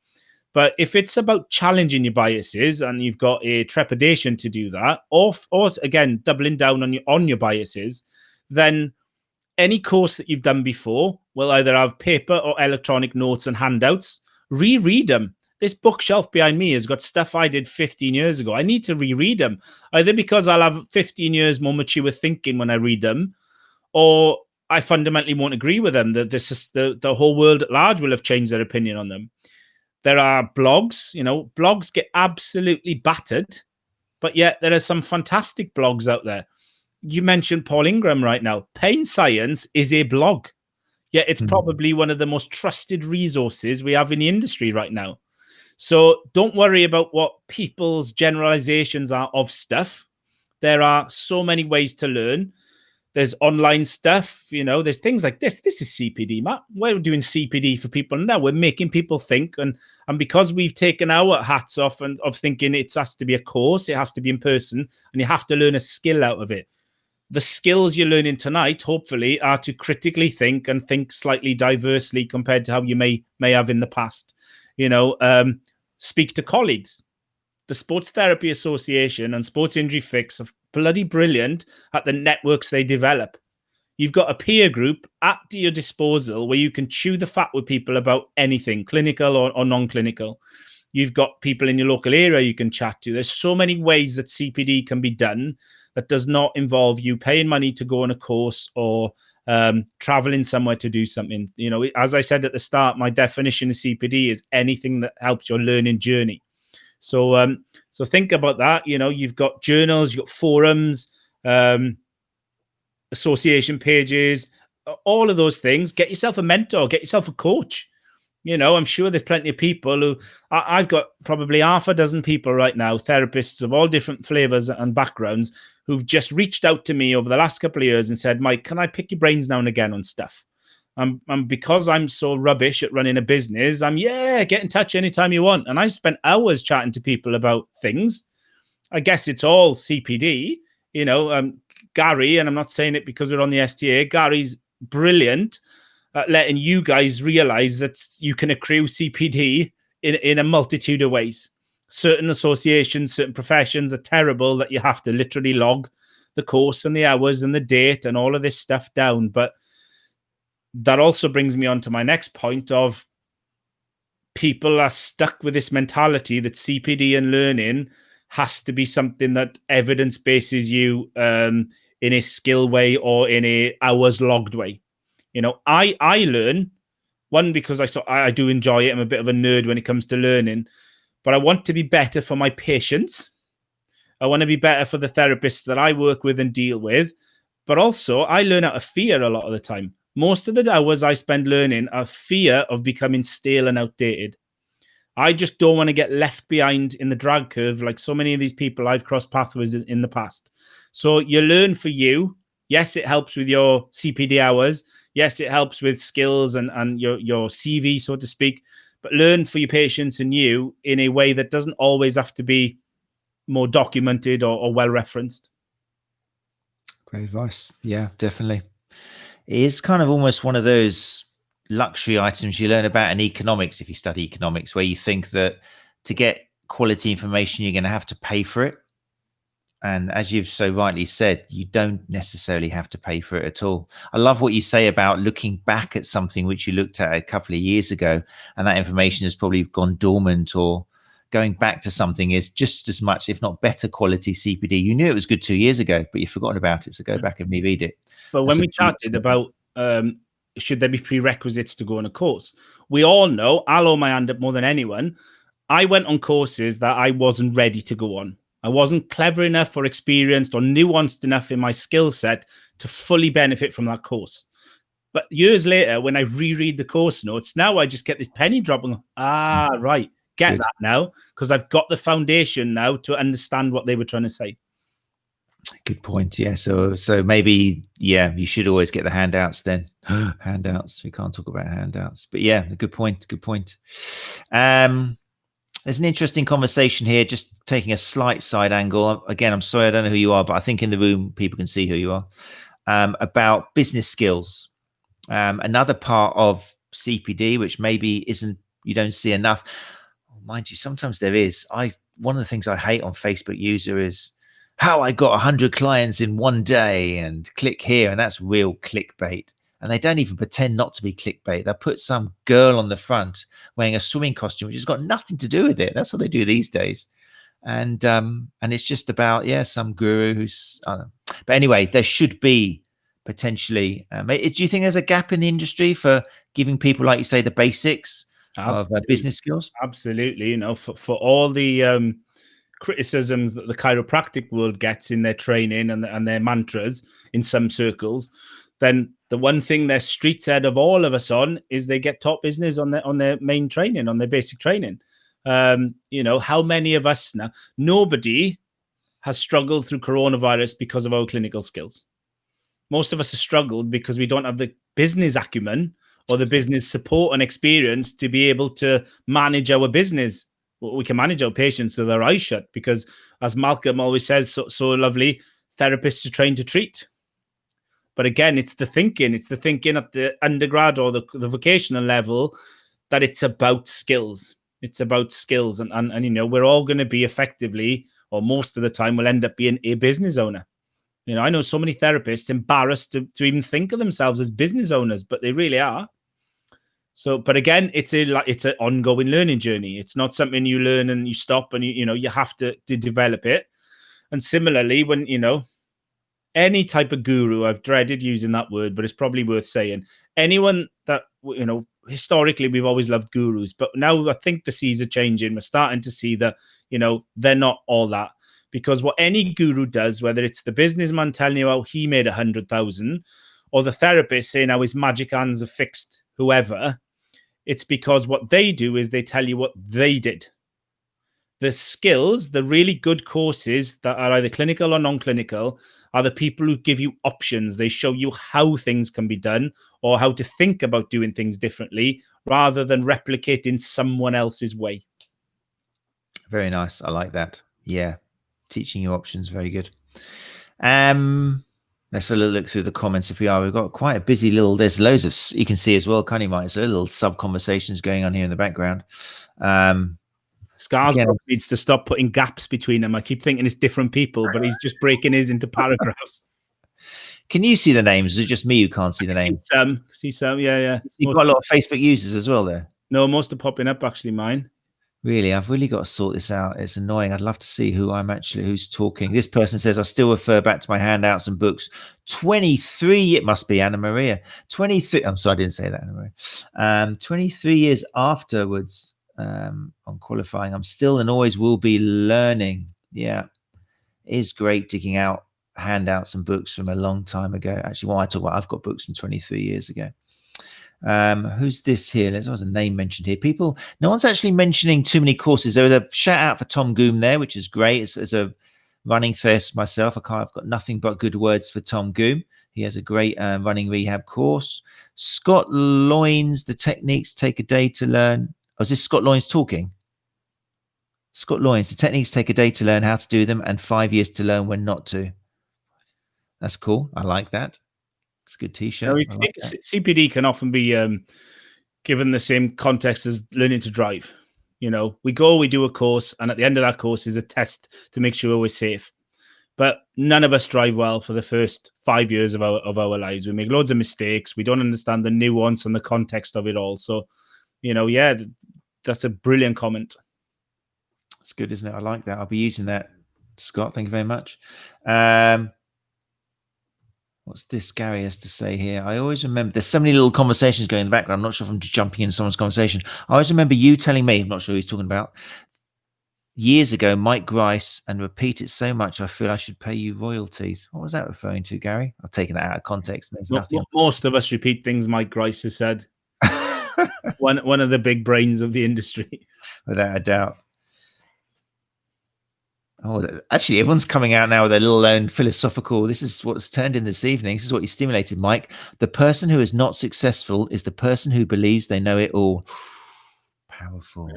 But if it's about challenging your biases and you've got a trepidation to do that, or again, doubling down on your biases, then any course that you've done before will either have paper or electronic notes and handouts. Reread them. This bookshelf behind me has got stuff I did 15 years ago. I need to reread them, either because I'll have 15 years more mature thinking when I read them, or I fundamentally won't agree with them. That the whole world at large will have changed their opinion on them. There are blogs, blogs get absolutely battered, but yet there are some fantastic blogs out there. You mentioned Paul Ingraham right now. Pain Science is a blog. Yet it's probably one of the most trusted resources we have in the industry right now. So don't worry about what people's generalizations are of stuff. There are so many ways to learn. There's online stuff, there's things like this. This is CPD, Matt. We're doing CPD for people now. We're making people think. And because we've taken our hats off and of thinking it has to be a course, it has to be in person, and you have to learn a skill out of it. The skills you're learning tonight, hopefully, are to critically think and think slightly diversely compared to how you may have in the past. Speak to colleagues. The Sports Therapy Association and Sports Injury Fix are bloody brilliant at the networks they develop. You've got a peer group at your disposal where you can chew the fat with people about anything, clinical or non-clinical. You've got people in your local area you can chat to. There's so many ways that CPD can be done that does not involve you paying money to go on a course or traveling somewhere to do something. As I said at the start, my definition of CPD is anything that helps your learning journey. So think about that. You've got journals, you've got forums, association pages, all of those things. Get yourself a mentor, get yourself a coach. I'm sure there's plenty of people who I've got probably half a dozen people right now, therapists of all different flavors and backgrounds, who've just reached out to me over the last couple of years and said, Mike, can I pick your brains now and again on stuff? And because I'm so rubbish at running a business, get in touch anytime you want. And I spent hours chatting to people about things. I guess it's all CPD, Gary, and I'm not saying it because we're on the STA, Gary's brilliant at letting you guys realize that you can accrue CPD in a multitude of ways. Certain associations, certain professions are terrible that you have to literally log the course and the hours and the date and all of this stuff down. But that also brings me on to my next point of people are stuck with this mentality that CPD and learning has to be something that evidence bases you in a skill way or in a hours logged way. I learn, one, because I do enjoy it. I'm a bit of a nerd when it comes to learning, but I want to be better for my patients. I want to be better for the therapists that I work with and deal with. But also, I learn out of fear a lot of the time. Most of the hours I spend learning are fear of becoming stale and outdated. I just don't want to get left behind in the drag curve like so many of these people I've crossed paths with in the past. So you learn for you. Yes, it helps with your CPD hours. Yes, it helps with skills and your CV, so to speak. But learn for your patients and you in a way that doesn't always have to be more documented or well-referenced. Great advice. Yeah, definitely. It is kind of almost one of those luxury items you learn about in economics if you study economics, where you think that to get quality information, you're going to have to pay for it. And as you've so rightly said, you don't necessarily have to pay for it at all. I love what you say about looking back at something which you looked at a couple of years ago, and that information has probably gone dormant, or going back to something is just as much, if not better quality CPD. You knew it was good 2 years ago, but you've forgotten about it. So go back and reread it. But when we chatted about should there be prerequisites to go on a course, we all know, I'll hold my hand up more than anyone, I went on courses that I wasn't ready to go on. I wasn't clever enough or experienced or nuanced enough in my skill set to fully benefit from that course. But years later, when I reread the course notes, now I just get this penny drop and right, get that now, because I've got the foundation now to understand what they were trying to say. Good point. Yeah. So maybe, you should always get the handouts then. Handouts. We can't talk about handouts, but yeah, good point. Good point. There's an interesting conversation here, just taking a slight side angle. Again, I'm sorry, I don't know who you are, but I think in the room, people can see who you are, about business skills. Another part of CPD, which maybe you don't see enough. Mind you, sometimes there is. One of the things I hate on Facebook user is how I got 100 clients in one day and click here. And that's real clickbait. And they don't even pretend not to be clickbait. They'll put some girl on the front wearing a swimming costume, which has got nothing to do with it. That's what they do these days. And it's just about, some guru who's, but anyway, there should be potentially, do you think there's a gap in the industry for giving people, like you say, the basics of business skills? Absolutely. For all the criticisms that the chiropractic world gets in their training and their mantras in some circles, then the one thing they're streets ahead of all of us on is they get top business on their main training, on their basic training. How many of us now, nobody has struggled through coronavirus because of our clinical skills. Most of us have struggled because we don't have the business acumen or the business support and experience to be able to manage our business. We can manage our patients with our eyes shut because, as Malcolm always says so lovely, therapists are trained to treat. But again, it's the thinking at the undergrad or the vocational level that it's about skills. It's about skills. And we're all going to be effectively, or most of the time, we'll end up being a business owner. I know so many therapists embarrassed to even think of themselves as business owners, but they really are. So, but again, it's an ongoing learning journey. It's not something you learn and you stop and you have to develop it. And similarly, when any type of guru, I've dreaded using that word, but it's probably worth saying. Anyone that historically we've always loved gurus, but now I think the seas are changing. We're starting to see that they're not all that, because what any guru does, whether it's the businessman telling you how he made 100,000, or the therapist saying how his magic hands have fixed whoever, It's because what they do is they tell you what they did. The skills, the really good courses that are either clinical or non-clinical, are the people who give you options. They show you how things can be done or how to think about doing things differently rather than replicating someone else's way. Very nice. I like that. Yeah. Teaching you options. Very good. Let's have a little look through the comments if we are. We've got quite a busy little, there's loads of, you can see as well, can't you, Mike? There's a little sub conversations going on here in the background. Scarsbrook needs to stop putting gaps between them. I keep thinking it's different people, but he's just breaking his into paragraphs. Can you see the names? Is it just me who can't see the names? See some, yeah. You've got a lot of Facebook users as well there. No, most are popping up, actually, mine. Really, I've really got to sort this out. It's annoying. I'd love to see who's talking. This person says, I still refer back to my handouts and books. 23, it must be Anna Maria. 23, I'm sorry, I didn't say that, Anna Maria. 23 years afterwards on qualifying, I'm still and always will be learning. Yeah, it is great digging out handouts and books from a long time ago. Actually, what I talk about, I've got books from 23 years ago. Who's this here? There's a name mentioned here. People, no one's actually mentioning too many courses. There was a shout out for Tom Goom there, which is great. As a running thirst myself, I've got nothing but good words for Tom Goom. He has a great running rehab course. Scott Loynes, the techniques take a day to learn. Oh, is this Scott Loynes talking? Scott Loynes, the techniques take a day to learn how to do them and 5 years to learn when not to. That's cool. I like that. It's a good t-shirt. Like CPD can often be given the same context as learning to drive. We do a course, and at the end of that course is a test to make sure we're safe. But none of us drive well for the first 5 years of our lives. We make loads of mistakes. We don't understand the nuance and the context of it all. So, yeah, that's a brilliant comment. It's good, isn't it? I like that. I'll be using that, Scott. Thank you very much. What's this Gary has to say here? I always remember, there's so many little conversations going in the background. I'm not sure if I'm just jumping into someone's conversation. I always remember you telling me, I'm not sure who he's talking about, years ago, Mike Grice, and repeat it so much, I feel I should pay you royalties. What was that referring to, Gary? I've taken that out of context. Most of us repeat things Mike Grice has said. one of the big brains of the industry. Without a doubt. Oh, actually, everyone's coming out now with their little own philosophical. This is what's turned in this evening. This is what you stimulated, Mike. The person who is not successful is the person who believes they know it all. Powerful.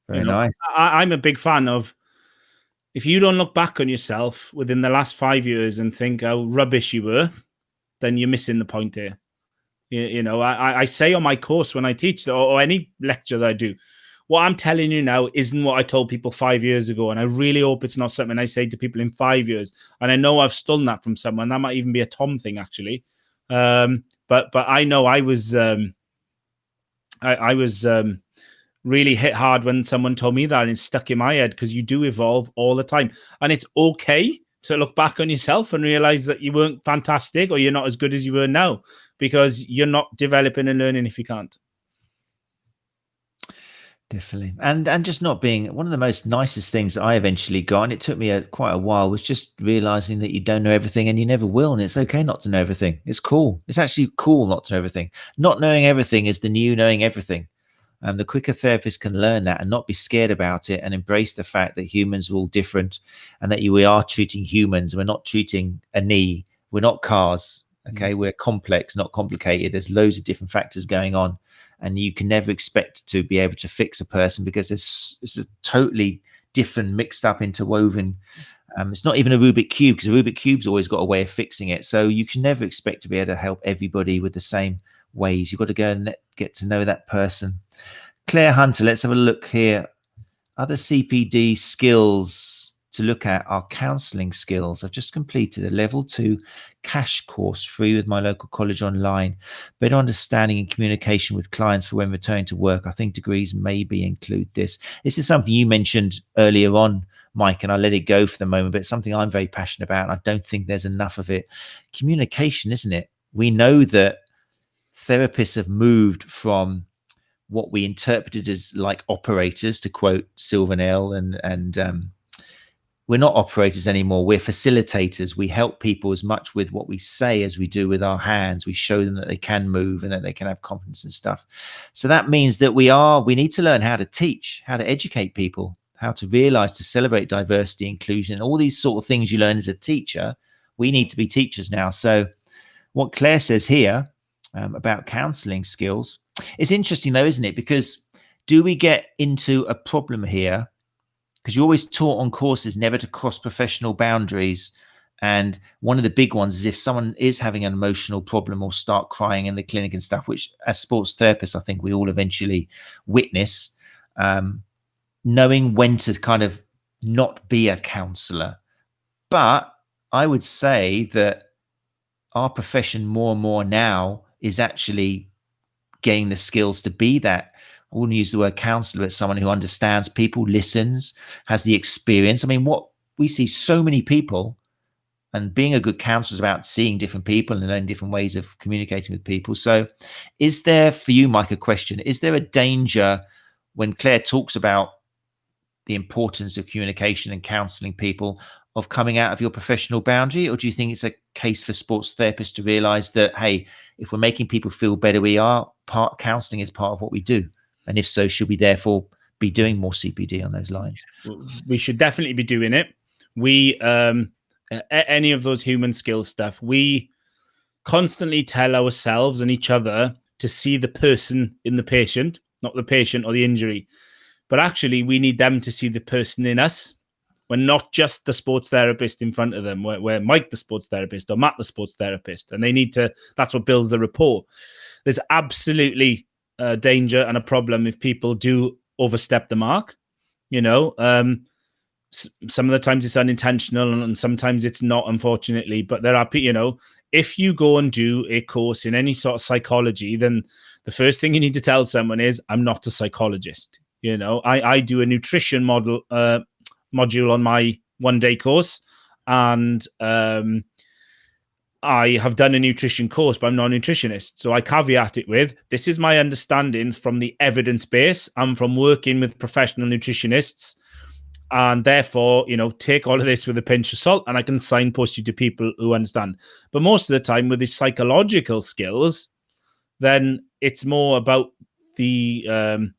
Very nice. I'm a big fan of, if you don't look back on yourself within the last 5 years and think how rubbish you were, then you're missing the point here. I say on my course when I teach or any lecture that I do, what I'm telling you now isn't what I told people 5 years ago. And I really hope it's not something I say to people in 5 years. And I know I've stolen that from someone. That might even be a Tom thing, actually. But I know I was really hit hard when someone told me that, and it stuck in my head, because you do evolve all the time. And it's okay to look back on yourself and realize that you weren't fantastic or you're not as good as you were now, because you're not developing and learning if you can't. Definitely. And just not being, one of the most nicest things that I eventually got, and it took me quite a while, was just realizing that you don't know everything and you never will. And it's okay not to know everything. It's cool. It's actually cool not to know everything. Not knowing everything is the new knowing everything. The quicker therapists can learn that and not be scared about it and embrace the fact that humans are all different and that we are treating humans. We're not treating a knee. We're not cars. Okay. We're complex, not complicated. There's loads of different factors going on. And you can never expect to be able to fix a person because it's a totally different, mixed up, interwoven. It's not even a Rubik Cube, because a Rubik Cube's always got a way of fixing it. So you can never expect to be able to help everybody with the same ways. You've got to go and get to know that person. Claire Hunter, let's have a look here. Other CPD skills to look at are counselling skills. I've just completed a level 2 cash course free with my local college online. Better understanding and communication with clients for when returning to work. I think degrees maybe include this. This is something you mentioned earlier on, Mike, and I'll let it go for the moment, but it's something I'm very passionate about. And I don't think there's enough of it. Communication, isn't it? We know that therapists have moved from what we interpreted as like operators, to quote Silvernail and we're not operators anymore. We're facilitators. We help people as much with what we say as we do with our hands. We show them that they can move and that they can have confidence and stuff. So that means that we need to learn how to teach, how to educate people, how to realize, to celebrate diversity, inclusion, all these sort of things you learn as a teacher. We need to be teachers now. So what Claire says here about counseling skills is interesting though, isn't it? Because do we get into a problem here? Because you're always taught on courses never to cross professional boundaries. And one of the big ones is if someone is having an emotional problem or start crying in the clinic and stuff, which as sports therapists, I think we all eventually witness, knowing when to kind of not be a counselor. But I would say that our profession more and more now is actually getting the skills to be that. I wouldn't use the word counselor, but someone who understands people, listens, has the experience. I mean, what we see so many people, and being a good counselor is about seeing different people and learning different ways of communicating with people. So is there, for you, Mike, a question, is there a danger when Claire talks about the importance of communication and counseling people of coming out of your professional boundary? Or do you think it's a case for sports therapists to realize that, hey, if we're making people feel better, counseling is part of what we do? And if so, should we therefore be doing more CPD on those lines? We should definitely be doing it. We, any of those human skills stuff, we constantly tell ourselves and each other to see the person in the patient, not the patient or the injury. But actually, we need them to see the person in us. We're not just the sports therapist in front of them. We're Mike, the sports therapist, or Matt, the sports therapist. And they need to, that's what builds the rapport. There's absolutely danger and a problem if people do overstep the mark. Some of the times it's unintentional and sometimes it's not, unfortunately. But there are, if you go and do a course in any sort of psychology, then the first thing you need to tell someone is, I'm not a psychologist. I do a nutrition module on my one-day course, and I have done a nutrition course, but I'm not a nutritionist. So I caveat it with, this is my understanding from the evidence base and from working with professional nutritionists. And therefore, take all of this with a pinch of salt, and I can signpost you to people who understand. But most of the time with the psychological skills, then it's more about the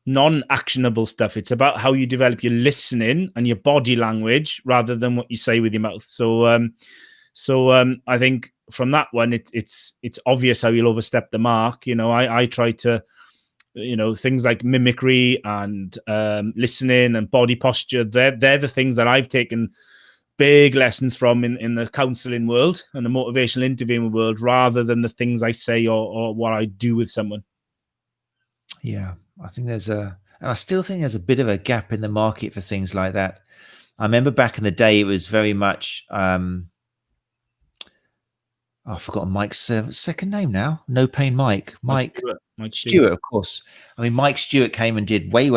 non-actionable stuff. It's about how you develop your listening and your body language rather than what you say with your mouth. So I think from that one, it's obvious how you'll overstep the mark. I try to, things like mimicry and listening and body posture. They're the things that I've taken big lessons from in the counseling world and the motivational interviewing world, rather than the things I say or what I do with someone. Yeah, I think and I still think there's a bit of a gap in the market for things like that. I remember back in the day, it was very much, I've forgotten Mike's second name now. No Pain Mike. Mike Stewart, of course. I mean, Mike Stewart came and did way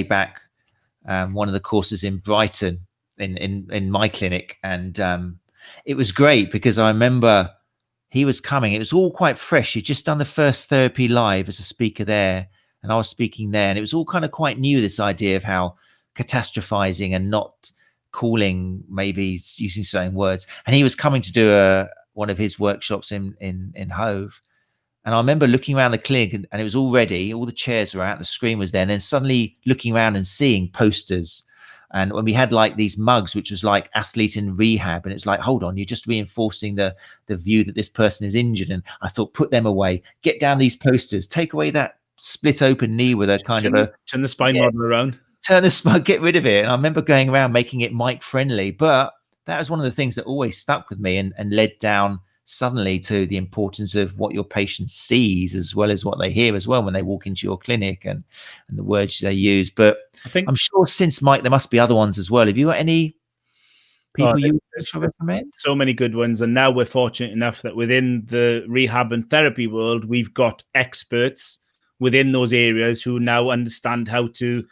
back one of the courses in Brighton in my clinic. And it was great because I remember he was coming. It was all quite fresh. He'd just done the first therapy live as a speaker there, and I was speaking there. And it was all kind of quite new, this idea of how catastrophizing and not calling, maybe using certain words. And he was coming to do one of his workshops in Hove. And I remember looking around the clinic and it was all ready. All the chairs were out, the screen was there. And then suddenly looking around and seeing posters. And when we had like these mugs, which was like athlete in rehab, and it's like, hold on, you're just reinforcing the view that this person is injured. And I thought, put them away, get down these posters, take away that split open knee with a kind of turn the spine model around, turn the spine, get rid of it. And I remember going around making it Mike friendly, but that was one of the things that always stuck with me and led down suddenly to the importance of what your patient sees as well as what they hear as well when they walk into your clinic and the words they use. But I think I'm sure since Mike, there must be other ones as well. Have you got any people you recommend? So many good ones. And now we're fortunate enough that within the rehab and therapy world, we've got experts within those areas who now understand how to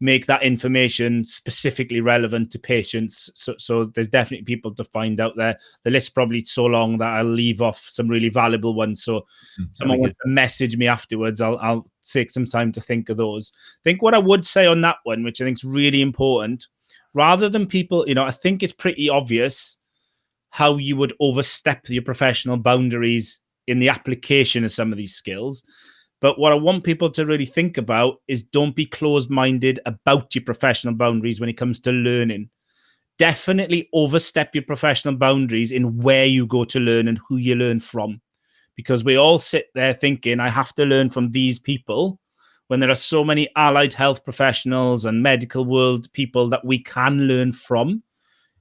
make that information specifically relevant to patients. So there's definitely people to find out there. The list's probably so long that I'll leave off some really valuable ones. So someone wants to message me afterwards, I'll take some time to think of those. I think what I would say on that one, which I think is really important, rather than people, I think it's pretty obvious how you would overstep your professional boundaries in the application of some of these skills. But what I want people to really think about is don't be closed-minded about your professional boundaries when it comes to learning. Definitely overstep your professional boundaries in where you go to learn and who you learn from. Because we all sit there thinking, I have to learn from these people, when there are so many allied health professionals and medical world people that we can learn from,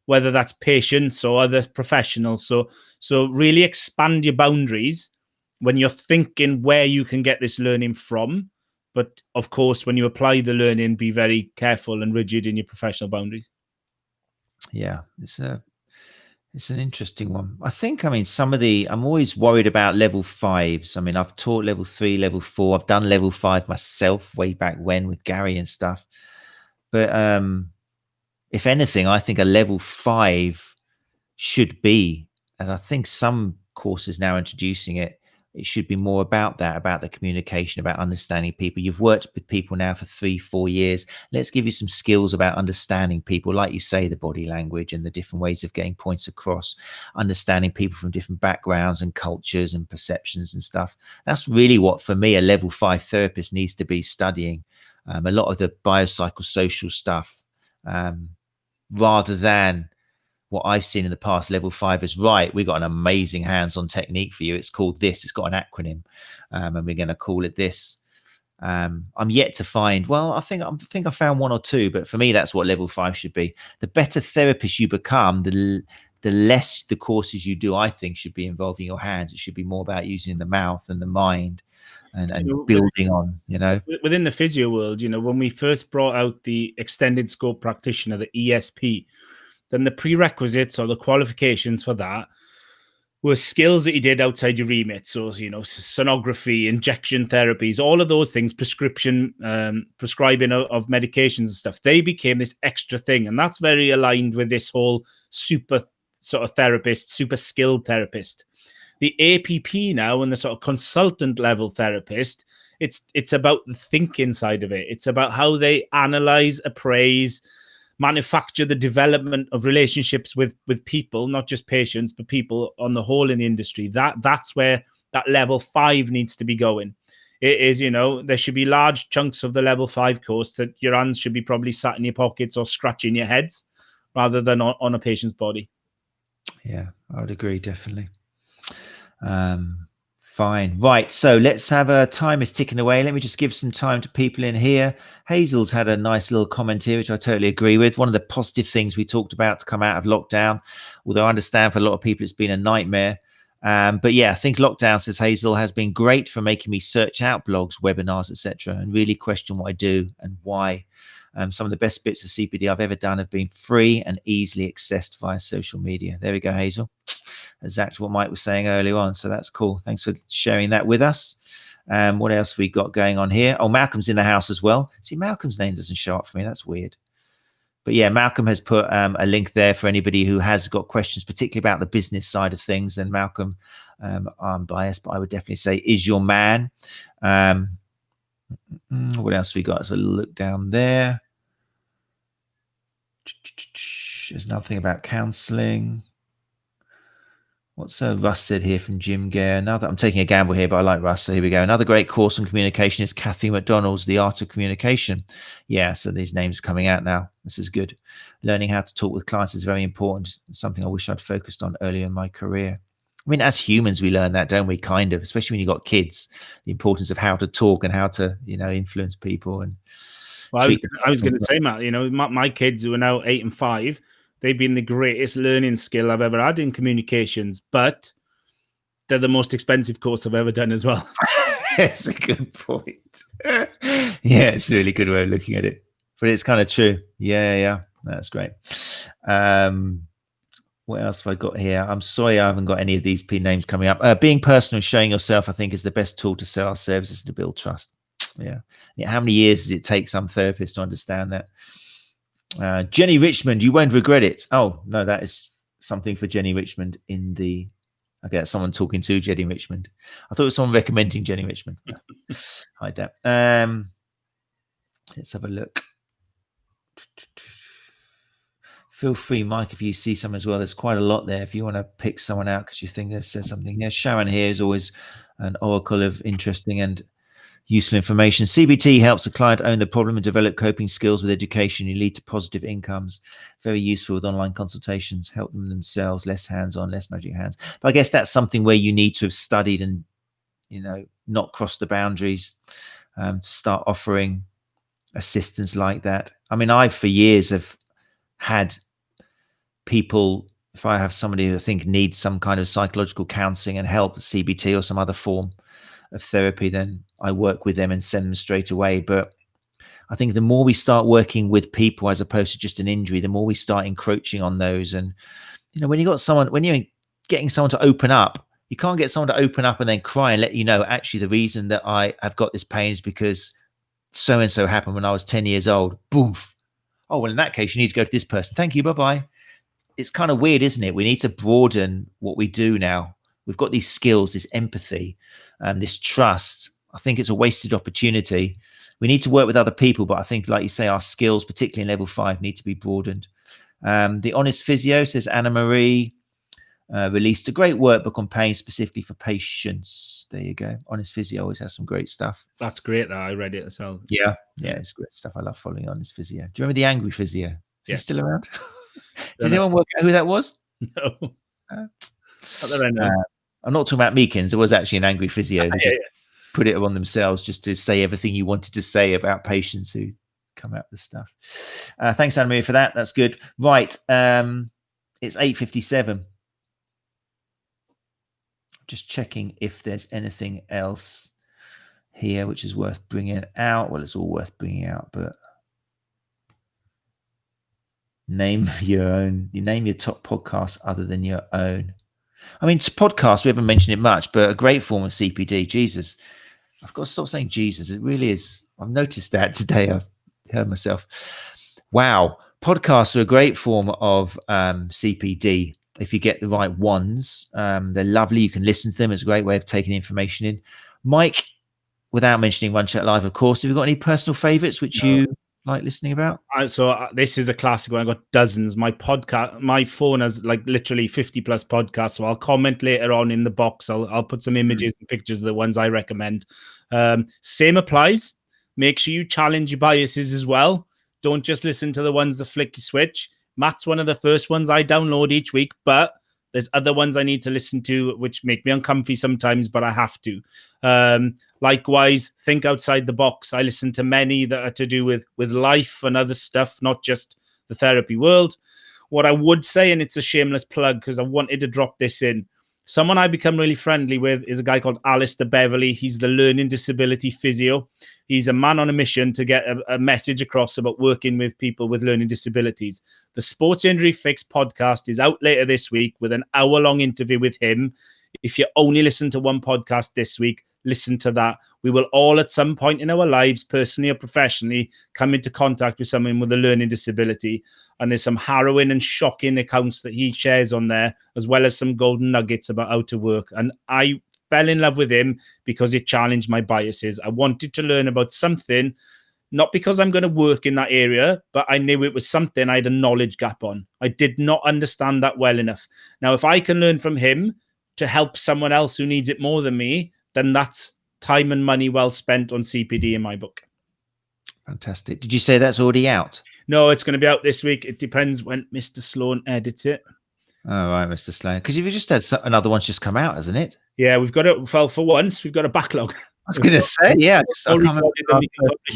whether that's patients or other professionals. So really expand your boundaries when you're thinking where you can get this learning from. But of course, when you apply the learning, be very careful and rigid in your professional boundaries. Yeah, it's an interesting one. I think, I'm always worried about level 5s. I mean, I've taught level 3, level 4. I've done level 5 myself way back when with Gary and stuff. But if anything, I think a level 5 should be, as I think some courses now introducing it, it should be more about that, about the communication, about understanding people. You've worked with people now for 3-4 years. Let's give you some skills about understanding people, like you say, the body language and the different ways of getting points across, understanding people from different backgrounds and cultures and perceptions and stuff. That's really what, for me, a level 5 therapist needs to be studying. A lot of the biopsychosocial stuff, rather than what I've seen in the past. Level 5 is right. We got an amazing hands-on technique for you. It's called this. It's got an acronym, and we're going to call it this. I'm yet to find. Well, I think I found one or two, but for me, that's what level 5 should be. The better therapist you become, the less the courses you do, I think, should be involving your hands. It should be more about using the mouth and the mind, and building on. Within the physio world, when we first brought out the extended scope practitioner, the ESP, then the prerequisites or the qualifications for that were skills that you did outside your remit. So, sonography, injection therapies, all of those things, prescribing of medications and stuff, they became this extra thing. And that's very aligned with this whole super sort of therapist, super skilled therapist. The APP now and the sort of consultant level therapist, it's about the thinking side of it. It's about how they analyze, appraise, manufacture the development of relationships with people, not just patients, but people on the whole in the industry. That's where that level 5 needs to be going. It is, there should be large chunks of the level 5 course that your hands should be probably sat in your pockets or scratching your heads rather than on a patient's body. Yeah, I would agree, definitely. Fine. Right. So let's have a time is ticking away. Let me just give some time to people in here. Hazel's had a nice little comment here, which I totally agree with. One of the positive things we talked about to come out of lockdown, although I understand for a lot of people it's been a nightmare. But yeah, I think lockdown, says Hazel, has been great for making me search out blogs, webinars, etc., and really question what I do and why. Some of the best bits of CPD I've ever done have been free and easily accessed via social media. There we go, Hazel. Exactly what Mike was saying earlier on. So that's cool. Thanks for sharing that with us. What else we got going on here? Oh, Malcolm's in the house as well. See, Malcolm's name doesn't show up for me. That's weird. But yeah, Malcolm has put a link there for anybody who has got questions, particularly about the business side of things. And Malcolm, I'm biased, but I would definitely say is your man. What else we got? So look down there. There's nothing about counseling. What's Russ said here from Jim Gare? I'm taking a gamble here, but I like Russ. So here we go. Another great course on communication is Kathy McDonald's The Art of Communication. Yeah, so these names are coming out now. This is good. Learning how to talk with clients is very important. It's something I wish I'd focused on earlier in my career. I mean, as humans, we learn that, don't we? Kind of, especially when you've got kids, the importance of how to talk and how to, influence people and treat them. I was going to say, Matt, my kids who are now 8 and 5, they've been the greatest learning skill I've ever had in communications, but they're the most expensive course I've ever done as well. That's a good point. Yeah, it's a really good way of looking at it, but it's kind of true. Yeah, that's great. What else have I got here? I'm sorry I haven't got any of these names coming up. Being personal and showing yourself, I think, is the best tool to sell our services to build trust. Yeah. How many years does it take some therapists to understand that? Jenny Richmond, you won't regret it. Oh, no, that is something for Jenny Richmond in the... Okay, that's someone talking to Jenny Richmond. I thought it was someone recommending Jenny Richmond. Hide that. Let's have a look. Feel free, Mike, if you see some as well. There's quite a lot there. If you want to pick someone out because you think there says something. Yeah, Sharon here is always an oracle of interesting and useful information. CBT helps the client own the problem and develop coping skills with education. You lead to positive incomes. Very useful with online consultations. Help them themselves. Less hands-on, less magic hands. But I guess that's something where you need to have studied and, not crossed the boundaries to start offering assistance like that. I mean, I for years have had people, if I have somebody who I think needs some kind of psychological counseling and help, CBT or some other form of therapy, then I work with them and send them straight away. But I think the more we start working with people as opposed to just an injury, the more we start encroaching on those. And when you're getting someone to open up, you can't get someone to open up and then cry and let you know, actually, the reason that I have got this pain is because so and so happened when I was 10 years old. Boom. Oh, well, in that case, you need to go to this person. Thank you. Bye-bye. It's kind of weird, isn't it? We need to broaden what we do now. We've got these skills, this empathy, this trust. I think it's a wasted opportunity. We need to work with other people, but I think, like you say, our skills, particularly in level 5, need to be broadened. The Honest Physio, says Anna Marie, released a great workbook on pain specifically for patients. There you go. Honest Physio always has some great stuff. That's great. I read it as well. Yeah, it's great stuff. I love following Honest Physio. Do you remember the Angry Physio? Is he still around? Did anyone work out who that was? No. I'm not talking about Meekins. There was actually an Angry Physio who just put it on themselves just to say everything you wanted to say about patients who come out with stuff. Thanks, Anna-Maria, for that. That's good. Right. It's 8:57. Just checking if there's anything else here which is worth bringing out. Well, it's all worth bringing out, but name your top podcasts other than your own. I mean, it's podcast, we haven't mentioned it much, but a great form of CPD. Jesus, I've got to stop saying Jesus. It really is. I've noticed that today. I've heard myself. Wow. Podcasts are a great form of CPD if you get the right ones. They're lovely. You can listen to them. It's a great way of taking information in. Mike, without mentioning One Chat Live, of course, have you got any personal favorites which you like listening about? So this is a classic one. I got dozens. My phone has like literally 50 plus podcasts. So I'll comment later on in the box. I'll put some images and pictures of the ones I recommend. Same applies. Make sure you challenge your biases as well. Don't just listen to the ones that flick your switch. Matt's one of the first ones I download each week, but there's other ones I need to listen to which make me uncomfy sometimes, but I have to. Likewise, think outside the box. I listen to many that are to do with life and other stuff, not just the therapy world. What I would say, and it's a shameless plug because I wanted to drop this in, someone I become really friendly with is a guy called Alistair Beverley. He's the learning disability physio. He's a man on a mission to get a message across about working with people with learning disabilities. The Sports Injury Fix podcast is out later this week with an hour-long interview with him. If you only listen to one podcast this week, listen to that. We will all at some point in our lives, personally or professionally, come into contact with someone with a learning disability. And there's some harrowing and shocking accounts that he shares on there, as well as some golden nuggets about how to work. And I fell in love with him because it challenged my biases. I wanted to learn about something, not because I'm going to work in that area, but I knew it was something I had a knowledge gap on. I did not understand that well enough. Now, if I can learn from him to help someone else who needs it more than me, then that's time and money well spent on CPD in my book. Fantastic. Did you say that's already out? No, it's going to be out this week. It depends when Mr. Sloan edits it. All right, Mr. Sloan. Because you've just had another one's just come out, hasn't it? Yeah, we've got it. Well, for once, we've got a backlog. I was going to say, yeah. I can't remember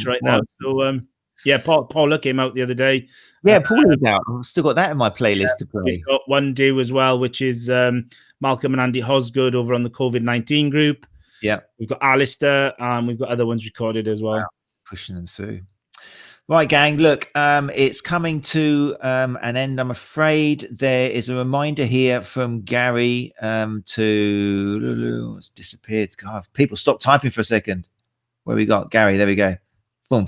right now. So, yeah, Paula came out the other day. Yeah, Paula's out. I've still got that in my playlist to play. We've got one due as well, which is Malcolm and Andy Hosgood over on the COVID-19 group. Yeah. We've got Alistair, and we've got other ones recorded as well. Wow. Pushing them through. Right, gang, look, it's coming to an end, I'm afraid. There is a reminder here from Gary to... It's disappeared. God, people stop typing for a second. Where we got? Gary, there we go. Boom.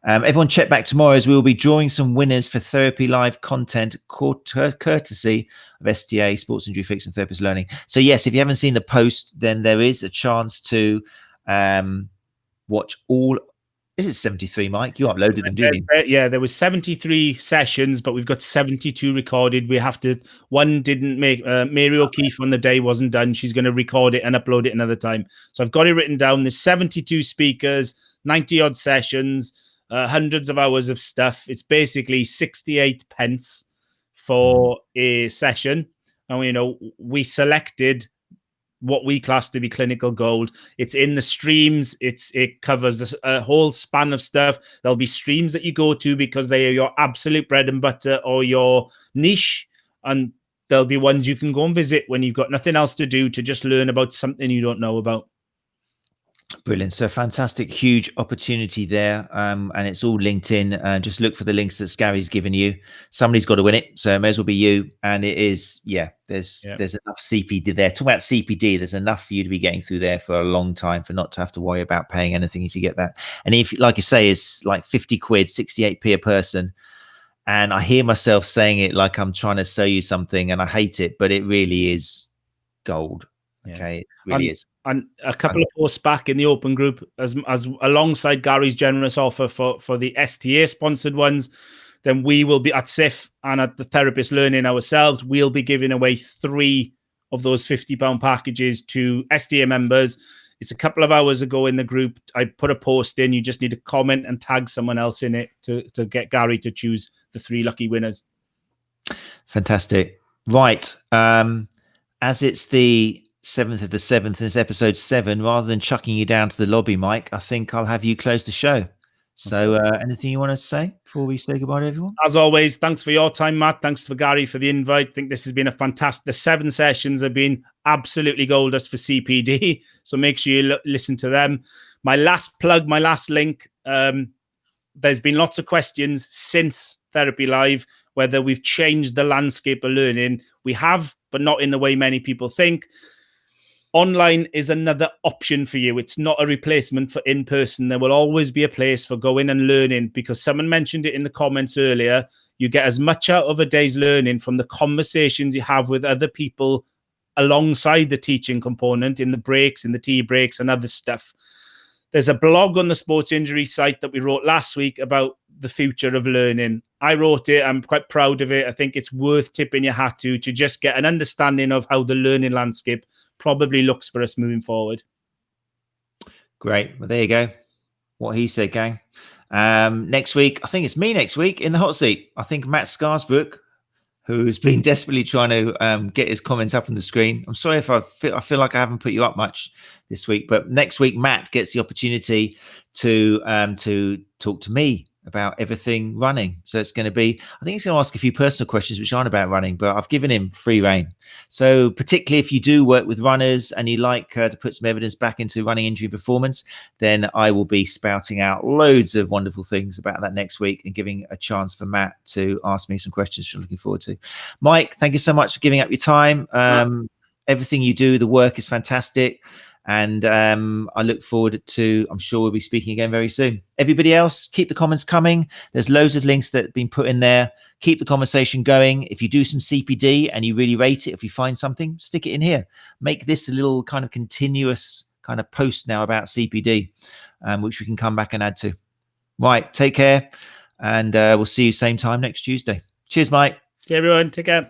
Everyone check back tomorrow as we will be drawing some winners for Therapy Live content courtesy of STA, Sports Injury Fix and Therapist Learning. So, yes, if you haven't seen the post, then there is a chance to watch all Is it 73, Mike? You uploaded them, didn't you? Yeah, there was 73 sessions, but we've got 72 recorded. We have to, one didn't make, Mary O'Keefe on the day wasn't done. She's going to record it and upload it another time. So I've got it written down. There's 72 speakers, 90 odd sessions, hundreds of hours of stuff. It's basically 68 pence for a session. And, you know, we selected what we class to be clinical gold. It's in the streams. It covers a whole span of stuff. There'll be streams that you go to because they are your absolute bread and butter or your niche. And there'll be ones you can go and visit when you've got nothing else to do to just learn about something you don't know about. Brilliant. So fantastic, huge opportunity there. And it's all linked in. Just look for the links that Gary's given you. Somebody's got to win it. So it may as well be you. And it is, there's enough CPD there. Talk about CPD. There's enough for you to be getting through there for a long time for not to have to worry about paying anything if you get that. And if, like you say, it's like 50 quid, 68p a person. And I hear myself saying it like I'm trying to sell you something and I hate it, but it really is gold. Okay. It really is. And a couple of posts back in the open group, as alongside Gary's generous offer for the STA sponsored ones, then we will be at SIF and at the Therapist Learning ourselves. We'll be giving away 3 of those £50 packages to STA members. It's a couple of hours ago in the group. I put a post in. You just need to comment and tag someone else in it to get Gary to choose the 3 lucky winners. Fantastic. Right. As it's the 7th of the 7th, and it's episode 7, rather than chucking you down to the lobby, Mike, I think I'll have you close the show. So anything you want to say before we say goodbye to everyone? As always, thanks for your time, Matt. Thanks for Gary for the invite. I think this has been a fantastic, the 7 sessions have been absolutely gold dust for CPD. So make sure you listen to them. My last plug, my last link, there's been lots of questions since Therapy Live, whether we've changed the landscape of learning. We have, but not in the way many people think. Online is another option for you. It's not a replacement for in-person. There will always be a place for going and learning, because someone mentioned it in the comments earlier. You get as much out of a day's learning from the conversations you have with other people alongside the teaching component in the breaks, in the tea breaks and other stuff. There's a blog on the sports injury site that we wrote last week about the future of learning. I wrote it. I'm quite proud of it. I think it's worth tipping your hat to just get an understanding of how the learning landscape probably looks for us moving forward. Great. Well, there you go. What he said, gang. Next week, I think it's me next week in the hot seat. I think Matt Scarsbrook, who's been desperately trying to get his comments up on the screen. I'm sorry if I feel like I haven't put you up much this week, but next week Matt gets the opportunity to talk to me about everything running. So it's going to be, I think he's going to ask a few personal questions which aren't about running, but I've given him free rein. So particularly if you do work with runners and you like to put some evidence back into running injury performance, then I will be spouting out loads of wonderful things about that next week and giving a chance for Matt to ask me some questions, which I'm looking forward to. Mike, thank you so much for giving up your time. Everything you do, the work is fantastic. And I look forward to, I'm sure we'll be speaking again very soon. Everybody else, keep the comments coming. There's loads of links that have been put in there. Keep the conversation going. If you do some CPD and you really rate it, if you find something, stick it in here. Make this a little kind of continuous kind of post now about CPD, which we can come back and add to. Right, take care. And we'll see you same time next Tuesday. Cheers, Mike. See everyone. Take care.